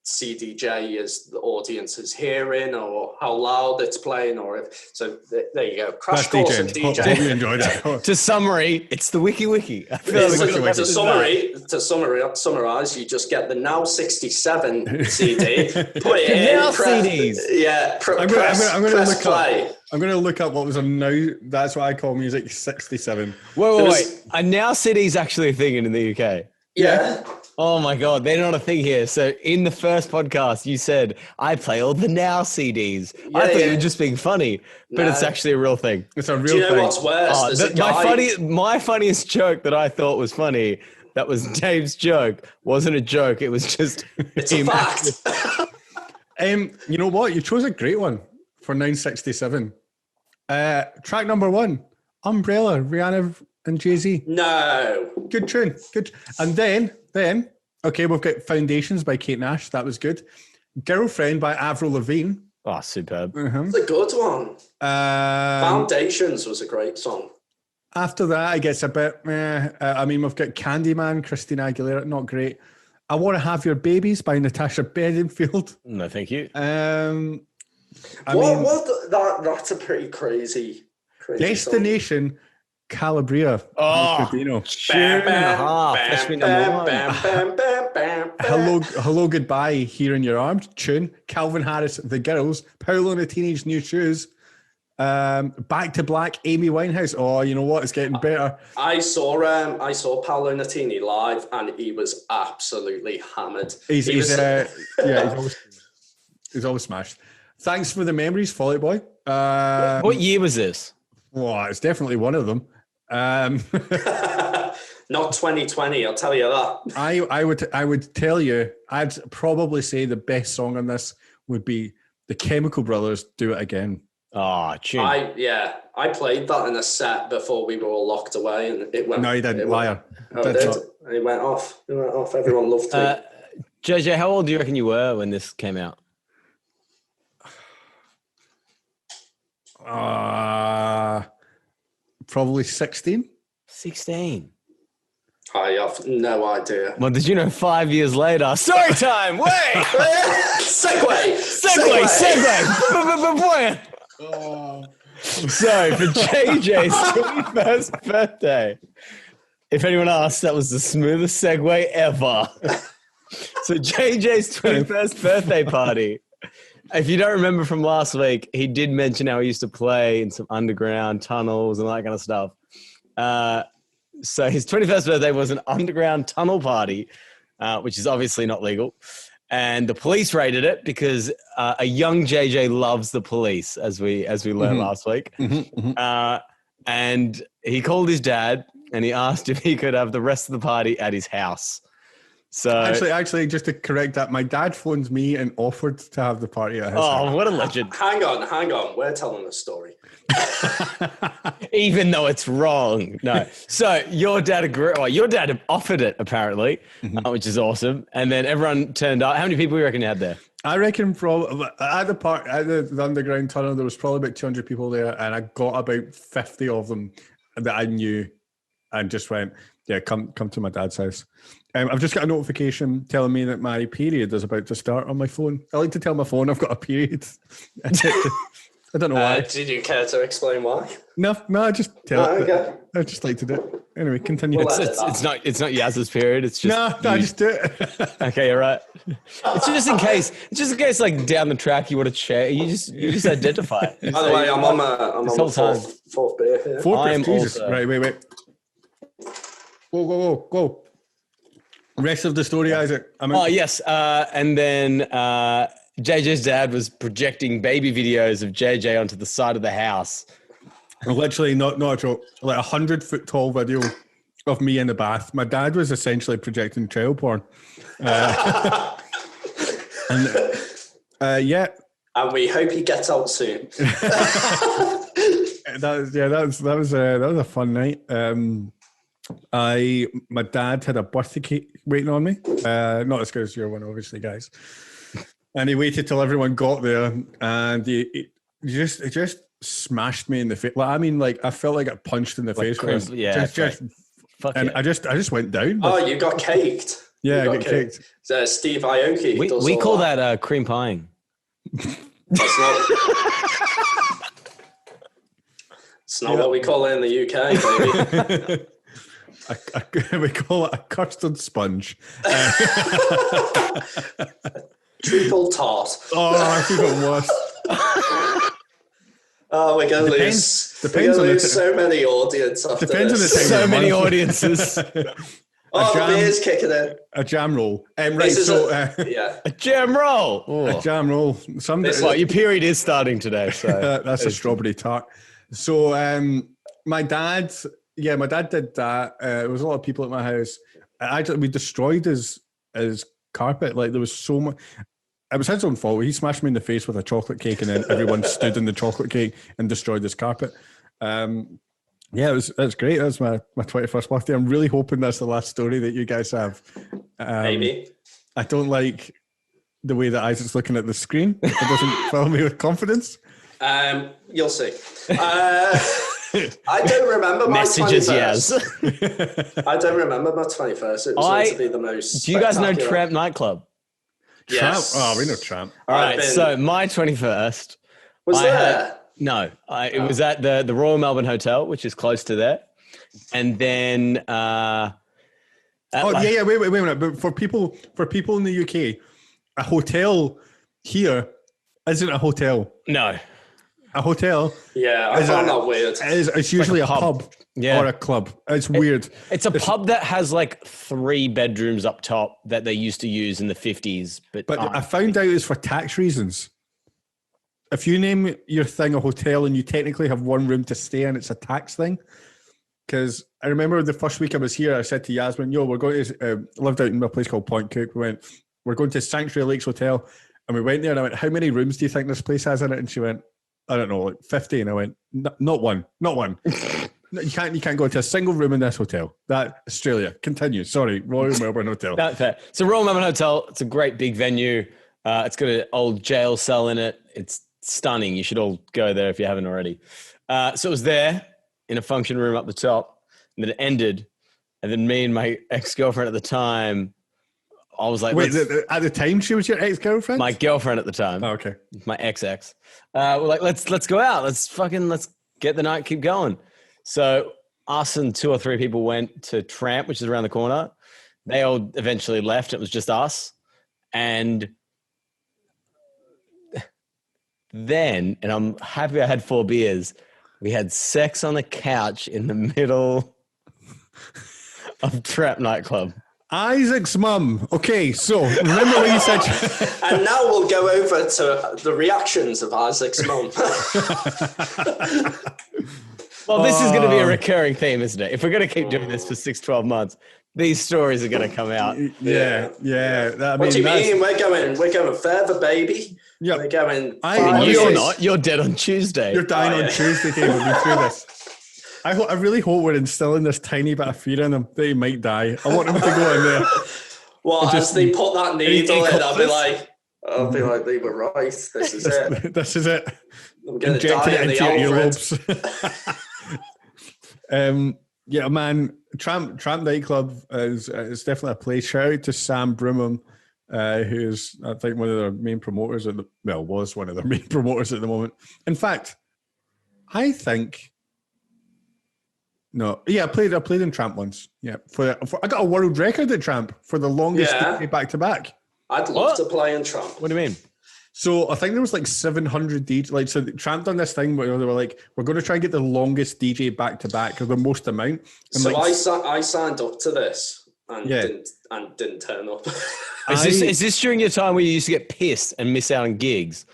CDJ is the audience is hearing, or how loud it's playing, or if so. There you go. Crash course in Hope DJ. you enjoyed it. To summary, it's the wiki. I feel like To summarize, you just get the Now 67 CD, put it in, Now CDs. Yeah, I'm press play. I'm going to look up what was a Now. That's what I call music 67. Wait. A Now CD is actually a thing in the UK. Yeah. Oh my God, they're not a thing here. So in the first podcast, you said, I play all the Now CDs. I thought you were just being funny, but it's actually a real thing. It's a real Do you know thing. what's worse? My funniest joke that I thought was funny, that was Dave's joke, wasn't a joke. It was just... It's a fact. You know what? You chose a great one for 967. Track number 1, Umbrella, Rihanna and Jay-Z. No. Good tune. Good. And then, okay, we've got Foundations by Kate Nash. That was good. Girlfriend by Avril Lavigne. Oh, superb. It's a good one. Foundations was a great song. After that, it gets a bit, I mean, we've got Candyman, Christina Aguilera, not great. I Want to Have Your Babies by Natasha Bedingfield. No, thank you. That's a pretty crazy Destination song. Calabria. Oh, tune and a half. That's been number one. Hello, Goodbye, Here in Your Arms. Tune. Calvin Harris, The Girls. Paolo and the Teenage New Shoes. Back to Black, Amy Winehouse. Oh, you know what? It's getting better. I saw Paolo Nutini live, and he was absolutely hammered. He's always smashed. Thanks for the memories, Folly Boy. What year was this? Well, it's definitely one of them. Not 2020, I'll tell you that. I would tell you, I'd probably say the best song on this would be the Chemical Brothers, Do It Again. Oh, tune. I played that in a set before we were all locked away, and it went. No, you didn't, liar. It went off. It went off. Everyone loved it. JJ, how old do you reckon you were when this came out? Probably 16. 16. I have no idea. Well, did you know 5 years later? Story time! Wait! Segway! So, for JJ's 21st birthday, if anyone asks, that was the smoothest segue ever. So, JJ's 21st birthday party. If you don't remember from last week, he did mention how he used to play in some underground tunnels and that kind of stuff. So his 21st birthday was an underground tunnel party, which is obviously not legal. And the police raided it because a young JJ loves the police, as we learned last week. And he called his dad and he asked if he could have the rest of the party at his house. So actually, just to correct that, my dad phones me and offered to have the party at his house. Oh, what a legend. Hang on. We're telling a story. Even though it's wrong. No. So your dad agreed. Well, your dad offered it, apparently, which is awesome. And then everyone turned up. How many people do you reckon you had there? I reckon at the underground tunnel, there was probably about 200 people there, and I got about 50 of them that I knew and just went, yeah, come to my dad's house. I've just got a notification telling me that my period is about to start on my phone. I like to tell my phone I've got a period. I don't know why. Did you care to explain why? No, I just tell it. Okay. I just like to do it. Anyway, continue. It's not Yaz's period. It's just no, I just do it. Okay, you're right. It's just in case. It's just in case, like down the track, you want to check. You just identify it. By the way, I'm on my fourth beer here. Fourth beer, Jesus. Also. Right, wait. Go. Rest of the story, Isaac. Yes. And then JJ's dad was projecting baby videos of JJ onto the side of the house. Literally, not a joke, like 100-foot tall video of me in the bath. My dad was essentially projecting child porn. Yeah. And we hope he gets out soon. That was a fun night. My dad had a birthday cake waiting on me. Not as good as your one, obviously, guys. And he waited till everyone got there, and he just smashed me in the face. Like, I felt like I punched in the face. Yeah. I just went down. Oh, you got caked. Yeah, You I got get kicked. Steve Aoki does We all call that. that cream pieing. That's not, it's not what we call it in the UK, baby. We call it a custard sponge. Triple tart. Oh, I think it was. Oh, we're going to Depends lose on so many audience after Depends on the this. time. So many audiences. Oh, the beer's kicking in. A jam roll. Right, This is so yeah. A jam roll. a jam roll. Well, your period is starting today, so That's a strawberry tart. So my dad did that. There was a lot of people at my house. We destroyed his carpet. Like there was so much. It was his own fault. He smashed me in the face with a chocolate cake, and then everyone stood in the chocolate cake and destroyed his carpet. Yeah, it was great. That was my 21st birthday. I'm really hoping that's the last story that you guys have. Maybe. I don't like the way that Isaac's looking at the screen. It doesn't fill me with confidence. You'll see. I don't remember my messages 21st. yes. I don't remember my 21st. It was meant to be the most. Do you guys know spectacular. Tramp nightclub? Yes. Tramp? Oh, we know Tramp. All I've right, been- so my 21st. Was I there? It was at the Royal Melbourne Hotel, which is close to there. And then Wait a minute. But for people in the UK, a hotel here isn't a hotel. No. A hotel Yeah, I found that weird. it's usually like a a pub. pub Yeah. or a club. It's weird. It's a pub that has like 3 bedrooms up top that they used to use in the 50s. But I found out it's for tax reasons. If you name your thing a hotel and you technically have one room to stay in, it's a tax thing. Because I remember the first week I was here, I said to Yasmin, we're going to, lived out in a place called Point Cook. We're going to Sanctuary Lakes Hotel. And we went there and I went, how many rooms do you think this place has in it? And she went, I don't know, like 50. And I went, not one. No, you can't go into a single room in this hotel. That Australia. Continue. Sorry, Royal Melbourne Hotel. That's fair. So Royal Melbourne Hotel, it's a great big venue. It's got an old jail cell in it. It's stunning. You should all go there if you haven't already. So it was there in a function room up the top, and then it ended. And then me and my ex-girlfriend at the time, I was like, Wait, at the time she was your ex-girlfriend? my girlfriend at the time, Oh, okay. my ex. We're like, let's go out. Let's get the night, keep going. So us and 2 or 3 people went to Tramp, which is around the corner. They all eventually left. It was just us. And then, and I'm happy I had 4 beers, we had sex on the couch in the middle of Trap nightclub. Isaac's mum. Okay, so remember when you said... And now we'll go over to the reactions of Isaac's mum. Well, this is going to be a recurring theme, isn't it? If we're going to keep doing this for 6-12 months, these stories are going to come out. Yeah. What do you mean? We're going further, baby. Yeah. We're going. You're not. You're dead on Tuesday. You're dying Oh, on yeah. Tuesday, Dave. We'll be through this. I really hope we're instilling this tiny bit of fear in them that he might die. I want him to go in there. Well, as they put that needle in, I'll be Coffins? like, they were right. This is it. This is it. I'm going to Injecting die in it the into your Alfred. earlobes. Yeah, man. Tramp nightclub is definitely a place. Shout out to Sam Brimham, who's I think one of their main promoters was one of their main promoters at the moment. In fact, I think. No, yeah, I played in Tramp once. Yeah, I got a world record at Tramp for the longest day back to back. I'd love to play in Trump. What do you mean? So I think there was like 700 DJs. Like, so Tramp done this thing where they were like, we're going to try and get the longest DJ back to back or the most amount. And So like, I signed up to this and didn't turn up. Is this during your time where you used to get pissed and miss out on gigs?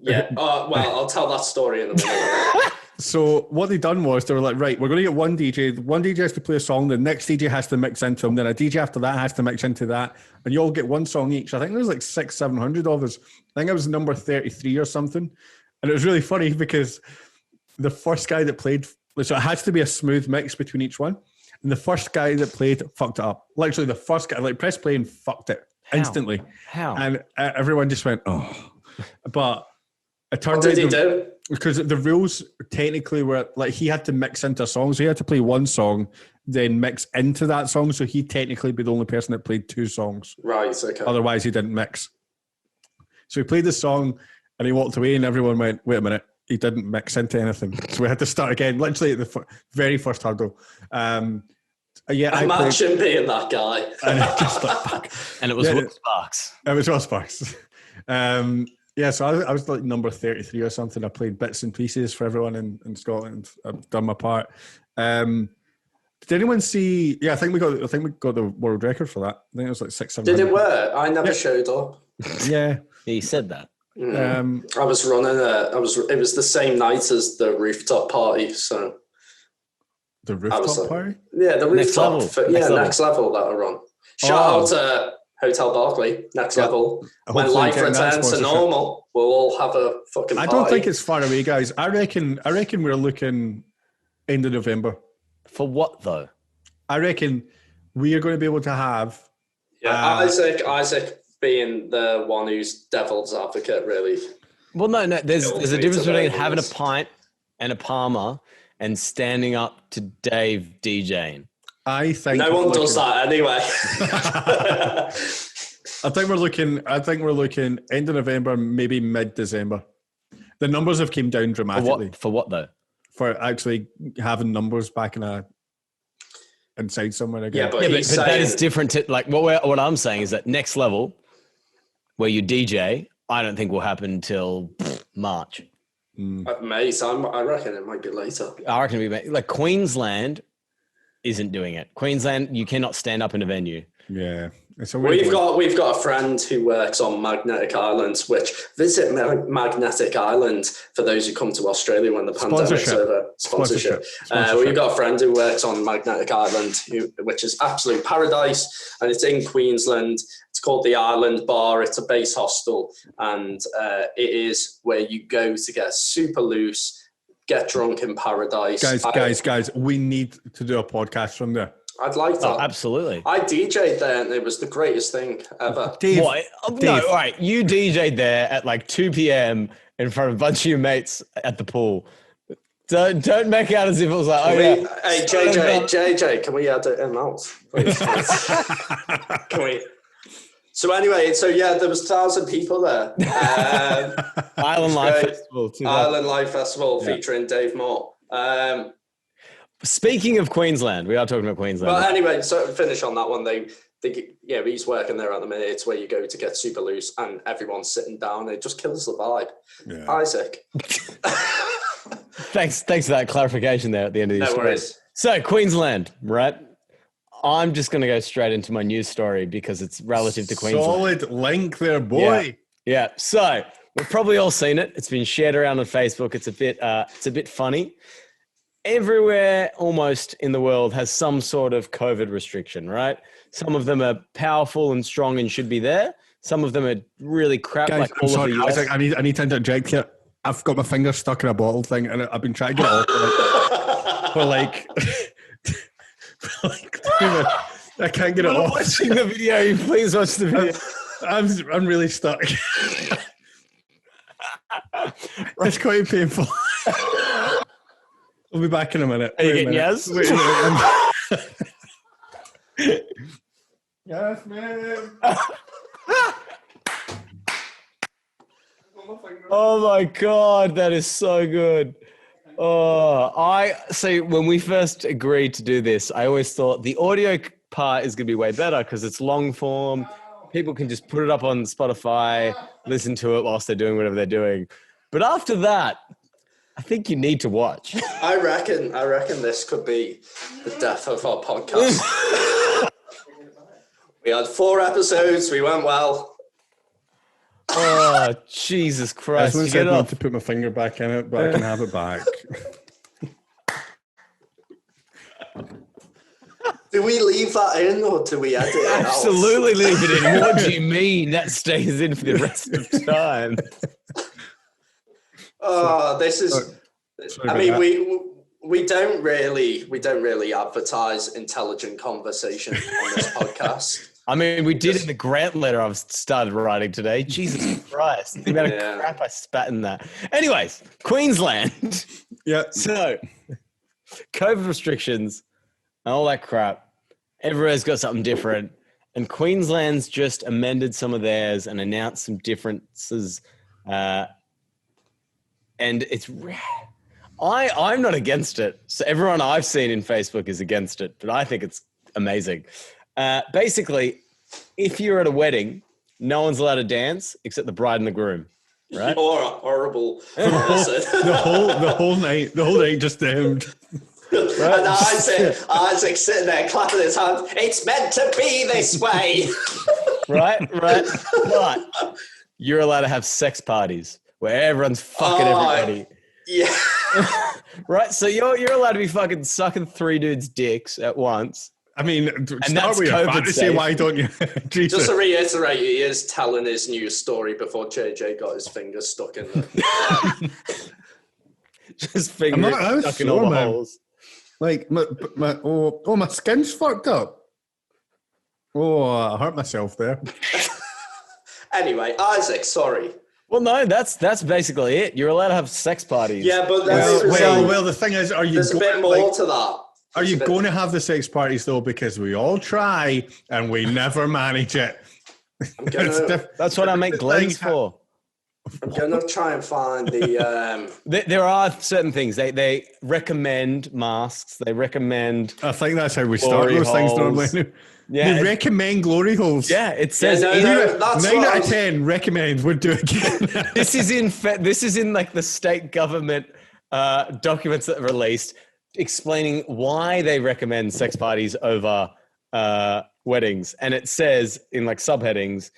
Yeah. Well, I'll tell that story in a minute. So what they done was they were like, right, we're going to get one DJ. One DJ has to play a song. The next DJ has to mix into them. Then a DJ after that has to mix into that. And you all get one song each. I think there was like 600-700 of us. I think I was number 33 or something. And it was really funny because the first guy that played, so it has to be a smooth mix between each one. And the first guy that played fucked it up. Literally the first guy, like pressed play and fucked it instantly. How? And everyone just went, oh. But it turned What did out he do? because the rules technically were like he had to mix into songs. So he had to play one song, then mix into that song. So he technically be the only person that played 2 songs. Right, okay. Otherwise, he didn't mix. So he played the song and he walked away, and everyone went, "Wait a minute, he didn't mix into anything." So we had to start again, literally at the very first hurdle. Yeah, Imagine being that guy. And it was Will Sparks. It was Will Sparks. Yeah, so I was like number 33 or something. I played bits and pieces for everyone in Scotland. I've done my part. Did anyone see? Yeah, I think we got the world record for that. I think it was like 600. Did it work? I never showed up. Yeah, He said that. I was running it was the same night as the rooftop party, so the rooftop party. Yeah, the rooftop. Next level that I run. Shout out to Hotel Barclay. Next level. When life returns to normal, we'll all have a fucking party. I don't think it's far away, guys. I reckon we're looking end of November. For what though? I reckon we are going to be able to have. Yeah, Isaac being the one who's devil's advocate, really. Well, no. There's a difference between having a pint and a Palmer and standing up to Dave DJing. I think no one does that anyway. I think we're looking end of November, maybe mid-December. The numbers have came down dramatically. For what though? For actually having numbers back inside somewhere again. Yeah, but that is different to like what I'm saying is that next level where you DJ, I don't think will happen until March. Mate, I reckon it might be later. I reckon it'll be like Queensland isn't doing it. Queensland, you cannot stand up in a venue. Yeah. We've got a friend who works on Magnetic Island, which visit Magnetic Island for those who come to Australia when the pandemic's over. Sponsorship. We've got a friend who works on Magnetic Island, which is absolute paradise, and it's in Queensland. It's called the Island Bar. It's a base hostel, and it is where you go to get super loose, get drunk in paradise. Guys, we need to do a podcast from there. I'd like that. Oh, absolutely. I DJ'd there and it was the greatest thing ever. Dave, what? No, all right. You DJ'd there at like 2 p.m. in front of a bunch of your mates at the pool. Don't make out as if it was like, Hey, JJ, can we add it in out? Please? Can we? So anyway, there was 1,000 people there. Island Life Festival. Island Life Festival featuring Dave Moore. Speaking of Queensland, we are talking about Queensland. Well, anyway, so finish on that one. He's working there at the minute. It's where you go to get super loose and everyone's sitting down. It just kills the vibe. Yeah. Isaac. Thanks for that clarification there at the end of the story. Worries. So Queensland, right? I'm just going to go straight into my news story because it's relative to Queensland. Solid link there, boy. Yeah. So we've probably all seen it. It's been shared around on Facebook. It's a bit funny. Everywhere almost in the world has some sort of COVID restriction, right? Some of them are powerful and strong and should be there. Some of them are really crap. Guys, like all of the US. Isaac, I need to interject here. I've got my finger stuck in a bottle thing, and I've been trying to get it off for like 2 minutes. I can't get it off. Watching the video, please watch the video. I'm really stuck. It's quite painful. I'll be back in a minute. Are you getting yes? Yes, man. Oh my God, that is so good. Oh, I see. When we first agreed to do this, I always thought the audio part is going to be way better because it's long form. People can just put it up on Spotify, listen to it whilst they're doing whatever they're doing. But after that, I think you need to watch. I reckon this could be the death of our podcast. We had 4 episodes. We went well. Oh, Jesus Christ. I said not to put my finger back in it, but I can have it back. Do we leave that in or do we edit it out? Absolutely leave it in. What do you mean that stays in for the rest of the time? Oh, this is. I mean, we don't really advertise intelligent conversation on this podcast. I mean, we did in the grant letter I've started writing today. Jesus Christ, the amount of crap I spat in that. Anyways, Queensland. Yeah. So, COVID restrictions all that crap. Everywhere's got something different. And Queensland's just amended some of theirs and announced some differences. And it's I'm not against it. So everyone I've seen in Facebook is against it, but I think it's amazing. Basically, if you're at a wedding, no one's allowed to dance except the bride and the groom. Right? You're a horrible person. the whole night just Right? And Isaac sitting there clapping his hands. It's meant to be this way. Right. But you're allowed to have sex parties where everyone's fucking everybody. Yeah. Right. So you're allowed to be fucking sucking 3 dudes' dicks at once. I mean, And start that's with your COVID fantasy. safe. Why don't you? Jesus. Just to reiterate, he is telling his news story before JJ got his fingers stuck in there. Just fingers stuck in all the holes. Like my skin's fucked up. Oh, I hurt myself there. Anyway, Isaac, sorry. Well, no, that's basically it. You're allowed to have sex parties. Yeah, but Well, the thing is, there's a bit more to that. Are you going to have the sex parties though? Because we all try and we never manage it. That's what I make Glens for. I'm going to try and find the... There are certain things. They recommend masks. They recommend... I think that's how we start those things normally. Yeah, they recommend glory holes. Yeah, it says 9 out of 10 recommend. Would do it again. This is in like the state government documents that are released explaining why they recommend sex parties over weddings, and it says in like subheadings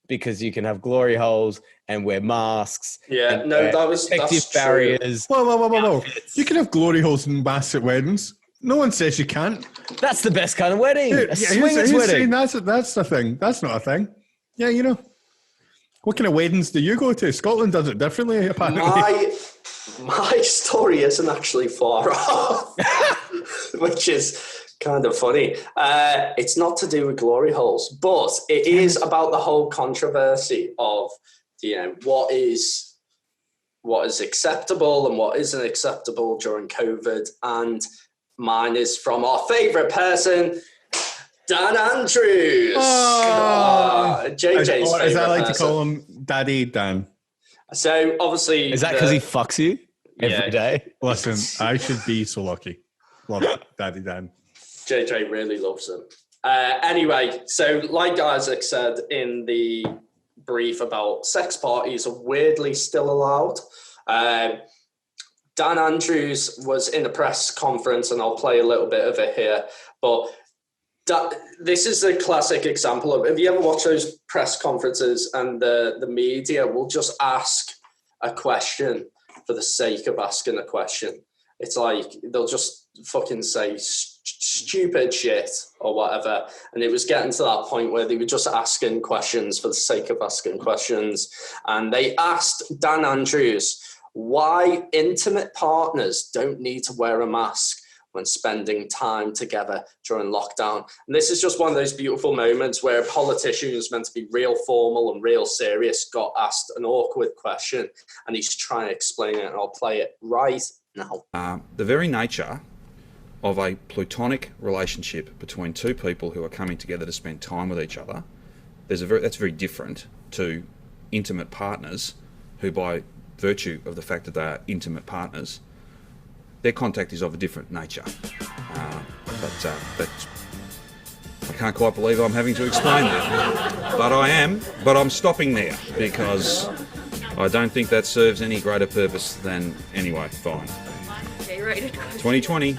because you can have glory holes and wear masks. Yeah, no, that's barriers. Whoa! You can have glory holes and masks at weddings. No one says you can't. That's the best kind of wedding. A swingers wedding. That's the thing. That's not a thing. Yeah, you know. What kind of weddings do you go to? Scotland does it differently, apparently. My story isn't actually far off, which is kind of funny. It's not to do with glory holes, but it is about the whole controversy of, what is acceptable and what isn't acceptable during COVID. And mine is from our favourite person, Dan Andrews. JJ's as I like person. to call him, Daddy Dan. So obviously, is that because he fucks you every day? Listen, I should be so lucky. Love it, Daddy Dan. JJ really loves him. Anyway, so like Isaac said in the brief about sex parties are weirdly still allowed. Dan Andrews was in a press conference, and I'll play a little bit of it here. But this is a classic example of, have you ever watched those press conferences and the media will just ask a question for the sake of asking a question? It's like they'll just fucking say stupid shit or whatever. And it was getting to that point where they were just asking questions for the sake of asking questions. And they asked Dan Andrews why intimate partners don't need to wear a mask when spending time together during lockdown. And this is just one of those beautiful moments where a politician who's meant to be real formal and real serious got asked an awkward question, and he's trying to explain it, and I'll play it right now. The very nature of a platonic relationship between two people who are coming together to spend time with each other, that's very different to intimate partners who, by virtue of the fact that they are intimate partners, their contact is of a different nature. But I can't quite believe I'm having to explain that. But I am, but I'm stopping there because I don't think that serves any greater purpose than, anyway, fine. 2020,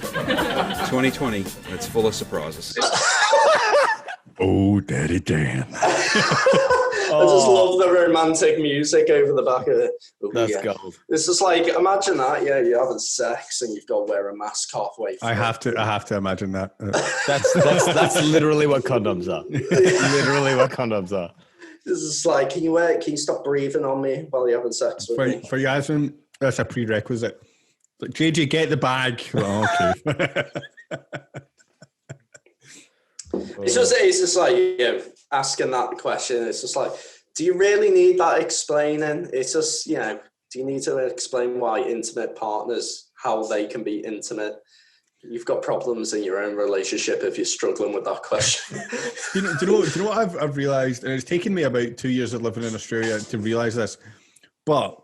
it's full of surprises. Oh, Daddy Dan. I just love the romantic music over the back of it. That's gold. This is like, imagine that, you're having sex and you've got to wear a mask halfway through. I have to imagine that. That's literally what condoms are. Literally what condoms are. This is like, can you stop breathing on me while you're having sex with me? For you guys, that's a prerequisite. Like, JJ, get the bag. Oh, okay. It's just like, asking that question. It's just like, do you really need that explaining? It's just, do you need to explain why intimate partners, how they can be intimate? You've got problems in your own relationship if you're struggling with that question. Do you know what I've realised? And it's taken me about 2 years of living in Australia to realise this. But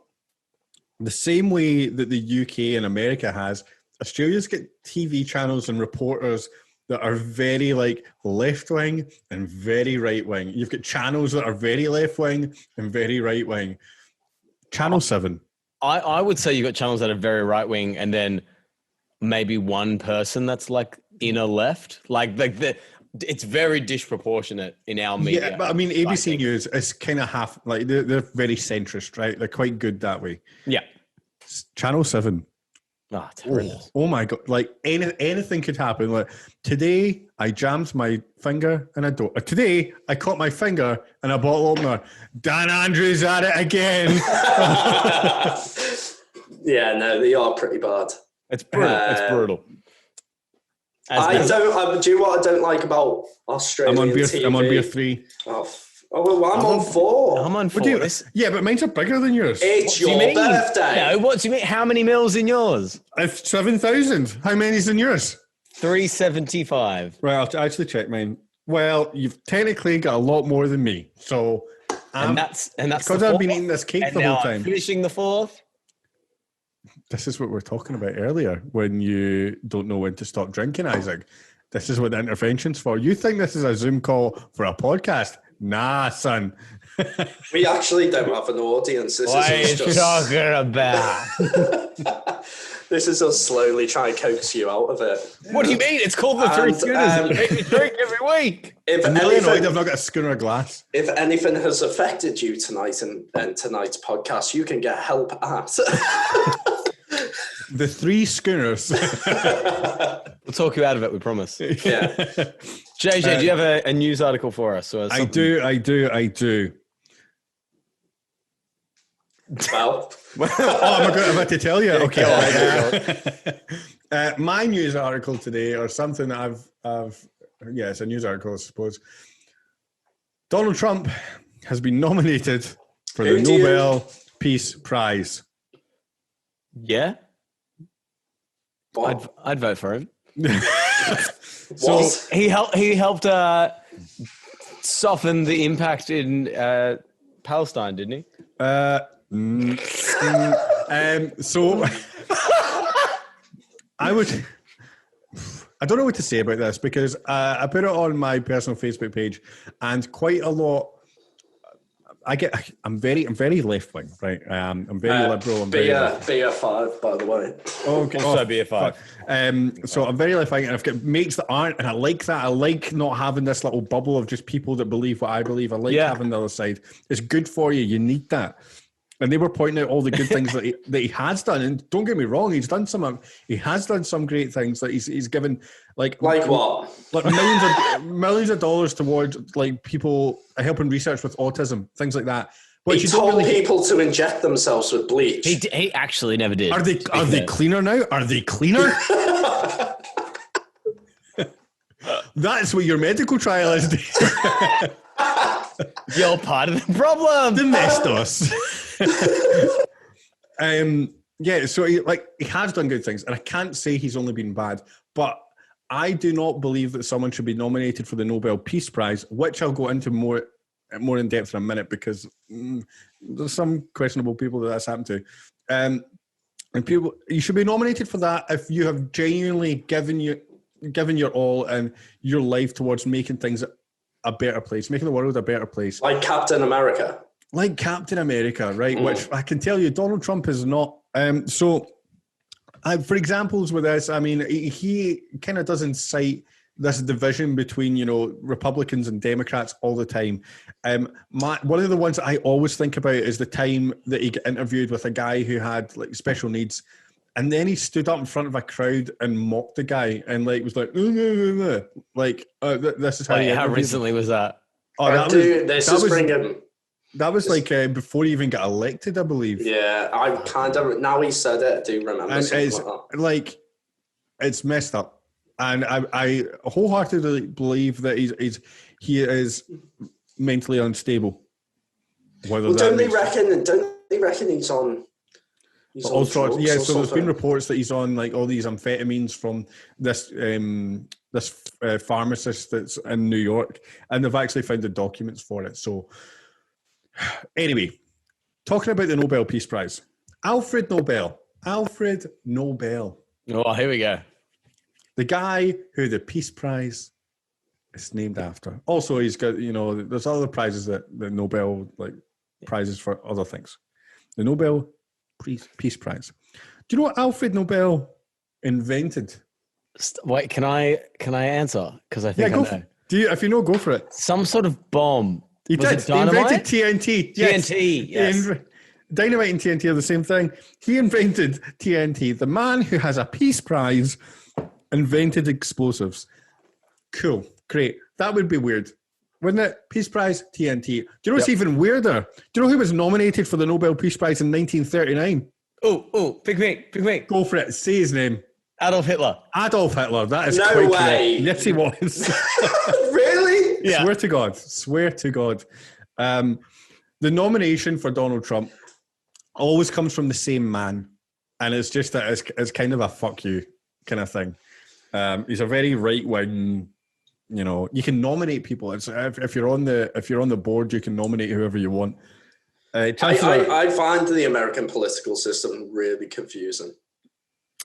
the same way that the UK and America has, Australia's got TV channels and reporters that are very like left wing and very right wing. You've got channels that are very left wing and very right wing. Channel 7. I would say you've got channels that are very right wing, and then maybe one person that's like inner left. It's very disproportionate in our media. Yeah, but I mean, ABC News is kind of half, like they're very centrist, right? They're quite good that way. Yeah. Channel 7. Oh, it's horrendous. Oh my God. Like anything could happen. Like today I jammed my finger in a door. Today I caught my finger in a bottle opener. Dan Andrews at it again. Yeah, no, they are pretty bad. It's brutal. It's brutal. Do you know what I don't like about Australian TV? I'm on beer 3. Well, I'm on 4. I'm on 4. Yeah, but mine's are bigger than yours. It's your birthday. No, what do you mean? How many mils in yours? It's 7,000. How many's in yours? 375. Right, I'll actually check mine. Well, you've technically got a lot more than me. So, and that's because I've been eating this cake the whole time. Finishing the 4th. This is what we were talking about earlier when you don't know when to stop drinking, Isaac. This is what the intervention's for. You think this is a Zoom call for a podcast? Nah, son. We actually don't have an audience. This What are is you us talking about? This is us slowly trying to coax you out of it. What do you mean? It's called the Three Schooners. We make me drink every week. I'm really annoyed I've not got a schooner glass. If anything has affected you tonight and tonight's podcast, you can get help at The Three Schooners. We'll talk you out of it, we promise. Yeah. JJ, do you have a news article for us? Or I do. Well. I'm about to tell you. Okay. My news article today, or something that I've it's a news article, I suppose. Donald Trump has been nominated for the Nobel Peace Prize. Yeah? I'd vote for him. So he helped soften the impact in Palestine, didn't he? So I don't know what to say about this because I put it on my personal Facebook page, and quite a lot. I'm very left wing, right? I'm very liberal. I'm beer 5, by the way. Okay, also beer 5. So I'm very left wing, and I've got mates that aren't, and I like that. I like not having this little bubble of just people that believe what I believe. I like having the other side. It's good for you. You need that. And they were pointing out all the good things that he has done. And don't get me wrong, he has done some great things. That he's given like what? Like millions of dollars towards like people helping research with autism, things like that. But he told people to inject themselves with bleach. He actually never did. Are they cleaner now? Are they cleaner? That's what your medical trial is. You're part of the problem. Domestos. So he has done good things, and I can't say he's only been bad, but I do not believe that someone should be nominated for the Nobel Peace Prize, which I'll go into more in depth in a minute, because there's some questionable people that's happened to. And people, you should be nominated for that if you have genuinely given your all and your life towards making things a better place, making the world a better place. Like Captain America. Like Captain America, right? Which I can tell you, Donald Trump is not. For examples with this, I mean, he kind of does incite this division between, Republicans and Democrats all the time. One of the ones that I always think about is the time that he got interviewed with a guy who had like special needs. And then he stood up in front of a crowd and mocked the guy and was like, this is how. Wait, how recently was that? Oh, that was before he even got elected, I believe. Yeah, I kind of, now he said it, I do remember and something it's like that. It's messed up. And I wholeheartedly believe that he is mentally unstable. Don't they reckon he's on He's all on sorts. drugs Yeah, or so there's been something. reports that he's on like all these amphetamines from this pharmacist that's in New York, and they've actually found the documents for it. So anyway, talking about the Nobel Peace Prize, Alfred Nobel, Oh, here we go. the guy who the Peace Prize is named after. Also, he's got, there's other prizes that the Nobel prizes for other things. The Nobel Peace Prize. Do you know what Alfred Nobel invented? Wait, can I answer? Because I think I know. If you know, go for it. Some sort of bomb. He Was did. it dynamite? He invented TNT. Yes. TNT, yes. Dynamite and TNT are the same thing. He invented TNT. The man who has a Peace Prize invented explosives. Cool. Great. That would be weird, wouldn't it? Peace Prize, TNT. Do you know what's even weirder? Do you know who was nominated for the Nobel Peace Prize in 1939? Oh, pick me. Go for it. Say his name. Adolf Hitler. Adolf Hitler. That is No quite way. correct. Yes, he was. Really? Yeah. Swear to God. The nomination for Donald Trump always comes from the same man. And it's just that it's kind of a fuck you kind of thing. He's a very right-wing, you can nominate people. It's, if you're on the board, you can nominate whoever you want. I find the American political system really confusing.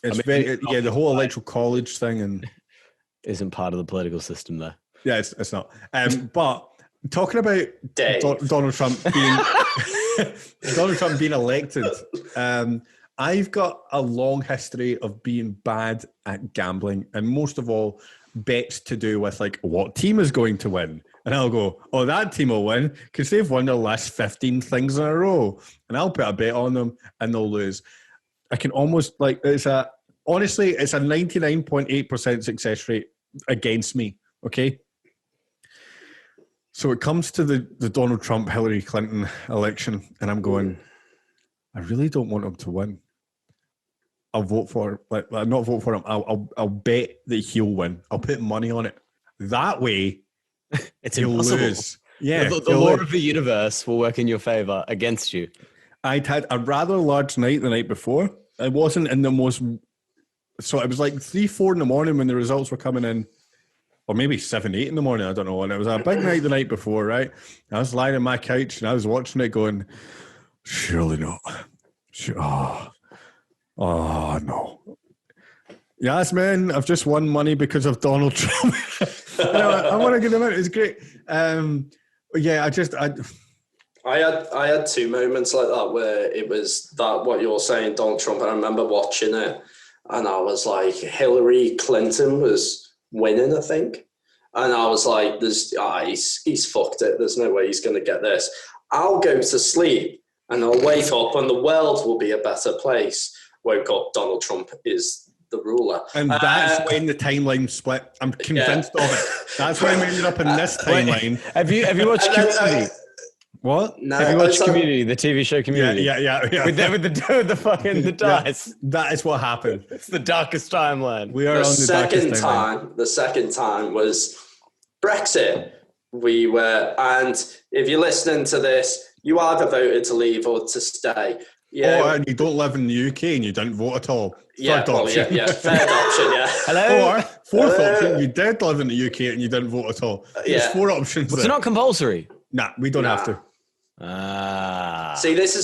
It's the whole electoral college thing, and Isn't part of the political system, though. yeah, it's not. But talking about Donald Trump being elected, I've got a long history of being bad at gambling, and most of all, bets to do with what team is going to win. And I'll go, oh, that team will win because they've won their last 15 things in a row, and I'll put a bet on them, and they'll lose. I can almost it's a 99.8% success rate against me. Okay. So it comes to the Donald Trump, Hillary Clinton election, and I'm going, I really don't want him to win. I'll vote for not vote for him. I'll bet that he'll win. I'll put money on it. That way, It's he'll impossible. lose. Yeah, The law of the universe will work in your favor against you. I'd had a rather large night the night before. I wasn't in the most. So it was 3-4 in the morning when the results were coming in, or maybe 7-8 in the morning. I don't know. And it was a big night the night before, right? I was lying on my couch and I was watching it, going, surely not. Oh no. Yes, man, I've just won money because of Donald Trump. I want to give him out. It's great. Yeah, I had two moments like that where it was that what you're saying, Donald Trump, and I remember watching it and I was like, Hillary Clinton was winning, I think. And I was like, he's fucked it. There's no way he's going to get this. I'll go to sleep and I'll wake up and the world will be a better place. Woke up, Donald Trump is the ruler. And that's when the timeline split. I'm convinced of it. That's when we ended up in this timeline. Have you watched Community? What? No, Have you watched Community, the TV show Community? Yeah. With the fucking the dice. That is what happened. It's the darkest timeline. We are on the darkest timeline. The second time was Brexit. And if you're listening to this, you either voted to leave or to stay. Yeah. Or you don't live in the UK and you didn't vote at all. Third option. Third option, yeah. Hello? Or fourth option, you did live in the UK and you didn't vote at all. There's 4 options. It's not compulsory. Nah, we don't have to. See, this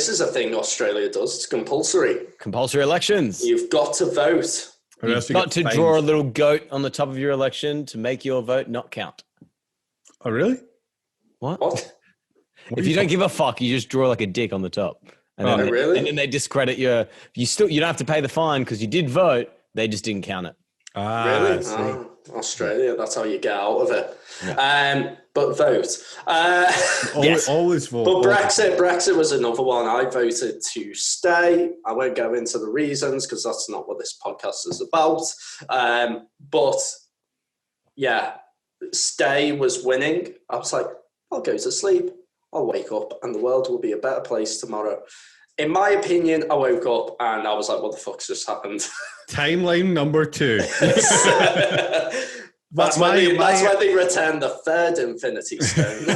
is a thing Australia does. It's compulsory. Compulsory elections. You've got to vote. You've got to draw a little goat on the top of your election to make your vote not count. Oh, really? What? If you don't give a fuck, you just draw like a dick on the top. And really? And then they discredit you don't have to pay the fine because you did vote. They just didn't count it. Really? Australia, that's how you get out of it. Yeah. But vote. Always vote. But Brexit was another one. I voted to stay. I won't go into the reasons because that's not what this podcast is about. But yeah, stay was winning. I was like, I'll go to sleep. I'll wake up and the world will be a better place tomorrow. In my opinion, I woke up and I was like, what the fuck's just happened? Timeline number 2. That's when they returned the third Infinity Stone.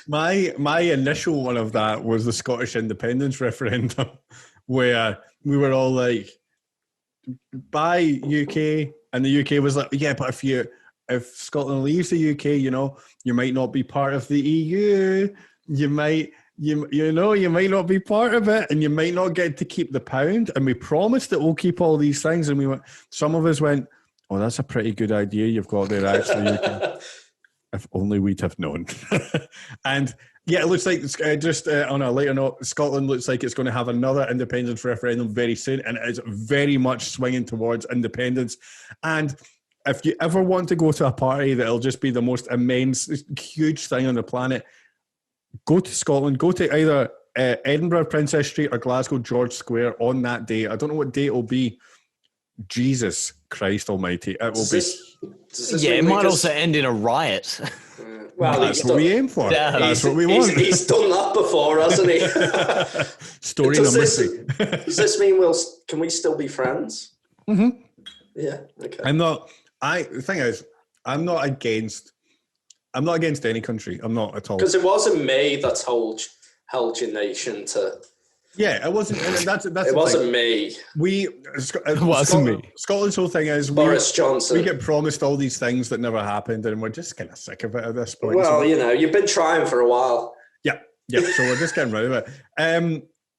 My initial one of that was the Scottish independence referendum, where we were all like, "Bye, UK," and the UK was like, "Yeah, but if Scotland leaves the UK, you might not be part of the EU. You might." You might not be part of it, and you might not get to keep the pound. And we promised that we'll keep all these things. And some of us went, "Oh, that's a pretty good idea you've got there, actually. If only we'd have known." And yeah, it looks like just on a lighter note, Scotland looks like it's going to have another independence referendum very soon, and it is very much swinging towards independence. And if you ever want to go to a party that'll just be the most immense, huge thing on the planet, go to Scotland, go to either Edinburgh, Princess Street, or Glasgow, George Square on that day. I don't know what date it'll be. Jesus Christ almighty. It will be. It might also end in a riot. Well, that's what we aim for. Yeah. That's what we want. He's done that before, hasn't he? Story number 3. Does this mean can we still be friends? Mm-hmm. Yeah, okay. The thing is, I'm not against any country. I'm not at all. Because it wasn't me that held your nation to. Yeah, it wasn't. That's it wasn't me. It wasn't me. Scotland's whole thing is Boris Johnson. We get promised all these things that never happened, and we're just kind of sick of it at this point. Well, you've been trying for a while. Yeah. So we're just getting rid of it.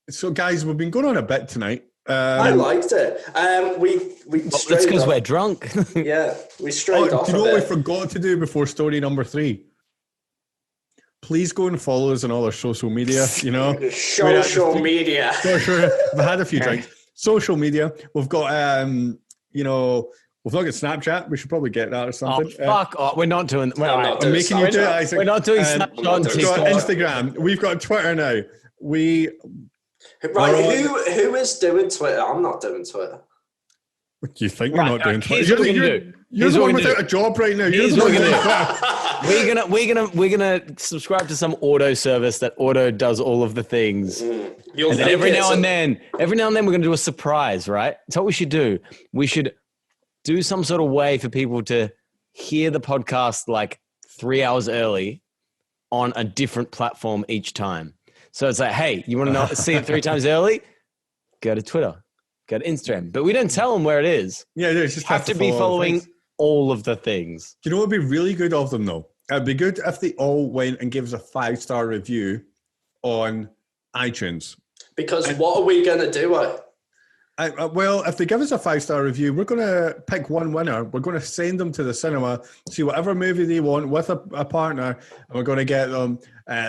So guys, we've been going on a bit tonight. I liked it. That's because we're drunk. Yeah, we strayed off. Do you know what we forgot to do before story number 3? Please go and follow us on all our social media. Social media. We've had a few drinks. Social media. We've got we've not got Snapchat. We should probably get that or something. Oh, fuck off. We're not doing. I'm making you do it, Isaac. We're not doing Snapchat. We've got Instagram. We've got Twitter now. Who is doing Twitter? I'm not doing Twitter. What do you think you're not doing Twitter? Here's what we're gonna do. You're the one without a job right now. Here's what we're gonna do. We're gonna subscribe to some auto service that auto does all of the things. And then every now and then we're gonna do a surprise, right? That's what we should do. We should do some sort of way for people to hear the podcast like 3 hours early on a different platform each time. So it's like, hey, you want to see it 3 times early? Go to Twitter. Go to Instagram. But we don't tell them where it is. Yeah, they just have to be following all of the things. Do you know what would be really good of them, though? It'd be good if they all went and gave us a 5-star review on iTunes. Because what are we going to do? Well, if they give us a 5-star review, we're going to pick one winner. We're going to send them to the cinema, see whatever movie they want with a partner, and we're going to get them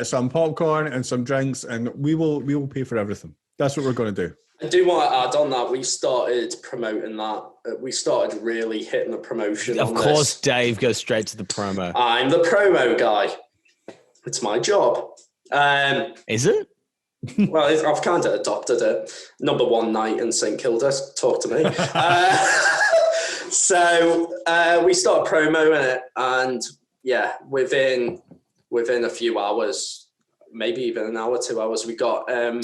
some popcorn and some drinks, and we will pay for everything. That's what we're going to do. I do want to add on that we started promoting that. We started really hitting the promotion. Of course, Dave goes straight to the promo. I'm the promo guy. It's my job. Is it? Well, I've kind of adopted it. Number 1 night in St Kilda. Talk to me. So we started promoting it, and yeah, within a few hours, maybe even an hour, 2 hours, we got an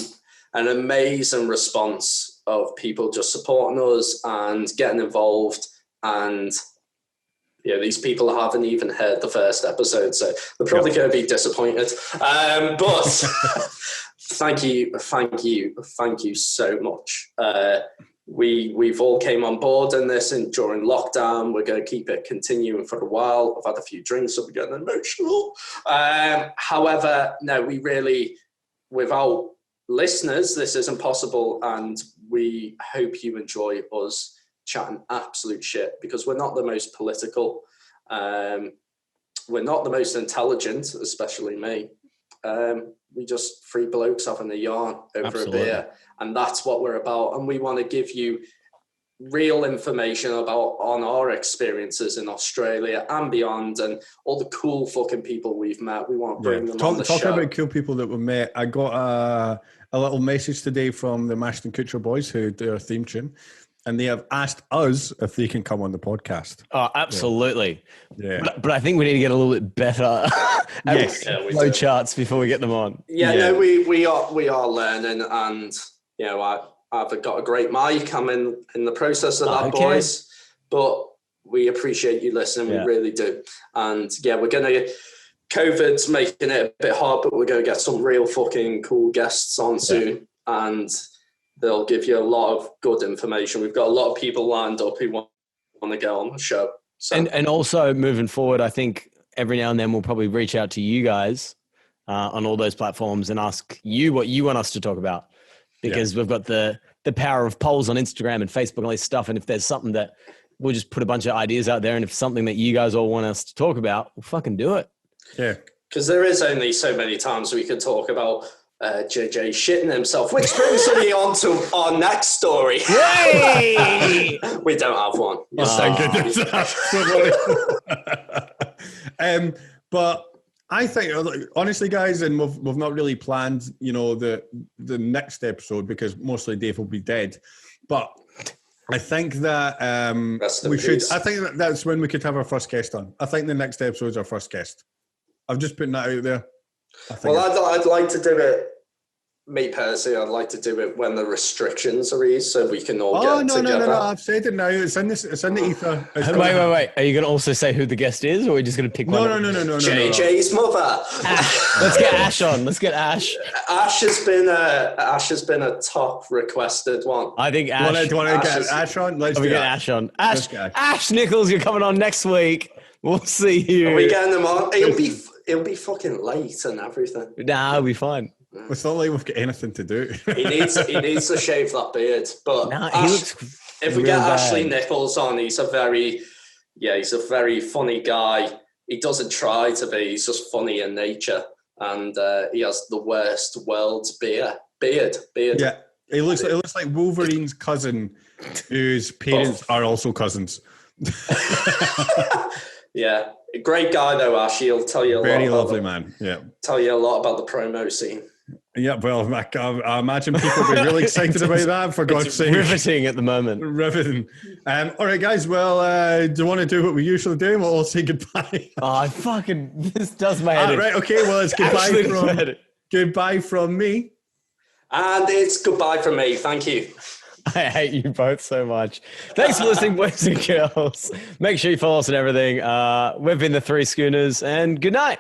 amazing response of people just supporting us and getting involved. And these people haven't even heard the first episode, so they're probably going to be disappointed. But thank you so much. We've all came on board in this during lockdown. We're going to keep it continuing for a while. I've had a few drinks, so we're getting emotional. However, no, we really, without listeners, this isn't possible, and we hope you enjoy us chatting absolute shit, because we're not the most political, we're not the most intelligent, especially me. We just 3 blokes having a yarn over a beer, and that's what we're about. And we want to give you real information on our experiences in Australia and beyond, and all the cool fucking people we've met. We want to bring them on the show. Talking about cool people that we met, I got a little message today from the Mashd'n'Kutcher boys who do our theme tune, and they have asked us if they can come on the podcast. Oh, absolutely. Yeah. But I think we need to get a little bit better at flow charts before we get them on. No, we are learning, and I've got a great mic. I'm in the process of that, boys. But we appreciate you listening. We really do. And we're going to, COVID's making it a bit hard, but we're going to get some real fucking cool guests on soon. And They'll give you a lot of good information. We've got a lot of people lined up who want to go on the show. So. And also moving forward, I think every now and then we'll probably reach out to you guys on all those platforms and ask you what you want us to talk about, because we've got the power of polls on Instagram and Facebook and all this stuff. And if there's something that we'll just put a bunch of ideas out there, and if something that you guys all want us to talk about, we'll fucking do it. Yeah. Because there is only so many times we could talk about JJ shitting himself, which brings me on to our next story. Yay! We don't have one. But I think, honestly, guys, and we've not really planned, the next episode, because mostly Dave will be dead. But I think that we should. I think that's when we could have our first guest on. I think the next episode is our first guest. I'm just putting that out there. Well, I'd like to do it. Me personally, I'd like to do it when the restrictions are eased, so we can all get together. No! I've said it now. It's in the ether. Wait. Are you going to also say who the guest is, or are we just going to pick one? No. JJ's mother. Ash. Let's get Ash on. Let's get Ash. Ash has been a top requested one. I think Ash. Do you want to get Ash on? Let's get Ash on. Ash Nichols, you're coming on next week. We'll see you. Are we getting them on? It'll be fucking late and everything. Nah, it'll be fine. It's not like we've got anything to do. He needs to shave that beard. But if we get Ashley Nichols on, he's a very funny guy. He doesn't try to be. He's just funny in nature, and he has the worst world's beard. Yeah, it looks like Wolverine's cousin, whose parents are also cousins. Yeah, great guy though, Ash. He'll tell you a lot. Very lovely man. Yeah, tell you a lot about the promo scene. Yeah, well, I imagine people will be really excited about that, for God's sake. Riveting at the moment. Riveting. All right, guys, well, do you want to do what we usually do? We'll all say goodbye. This does my head. Right, okay, well, it's goodbye from me. And it's goodbye from me. Thank you. I hate you both so much. Thanks for listening, boys and girls. Make sure you follow us and everything. We've been the Three Schooners, and good night.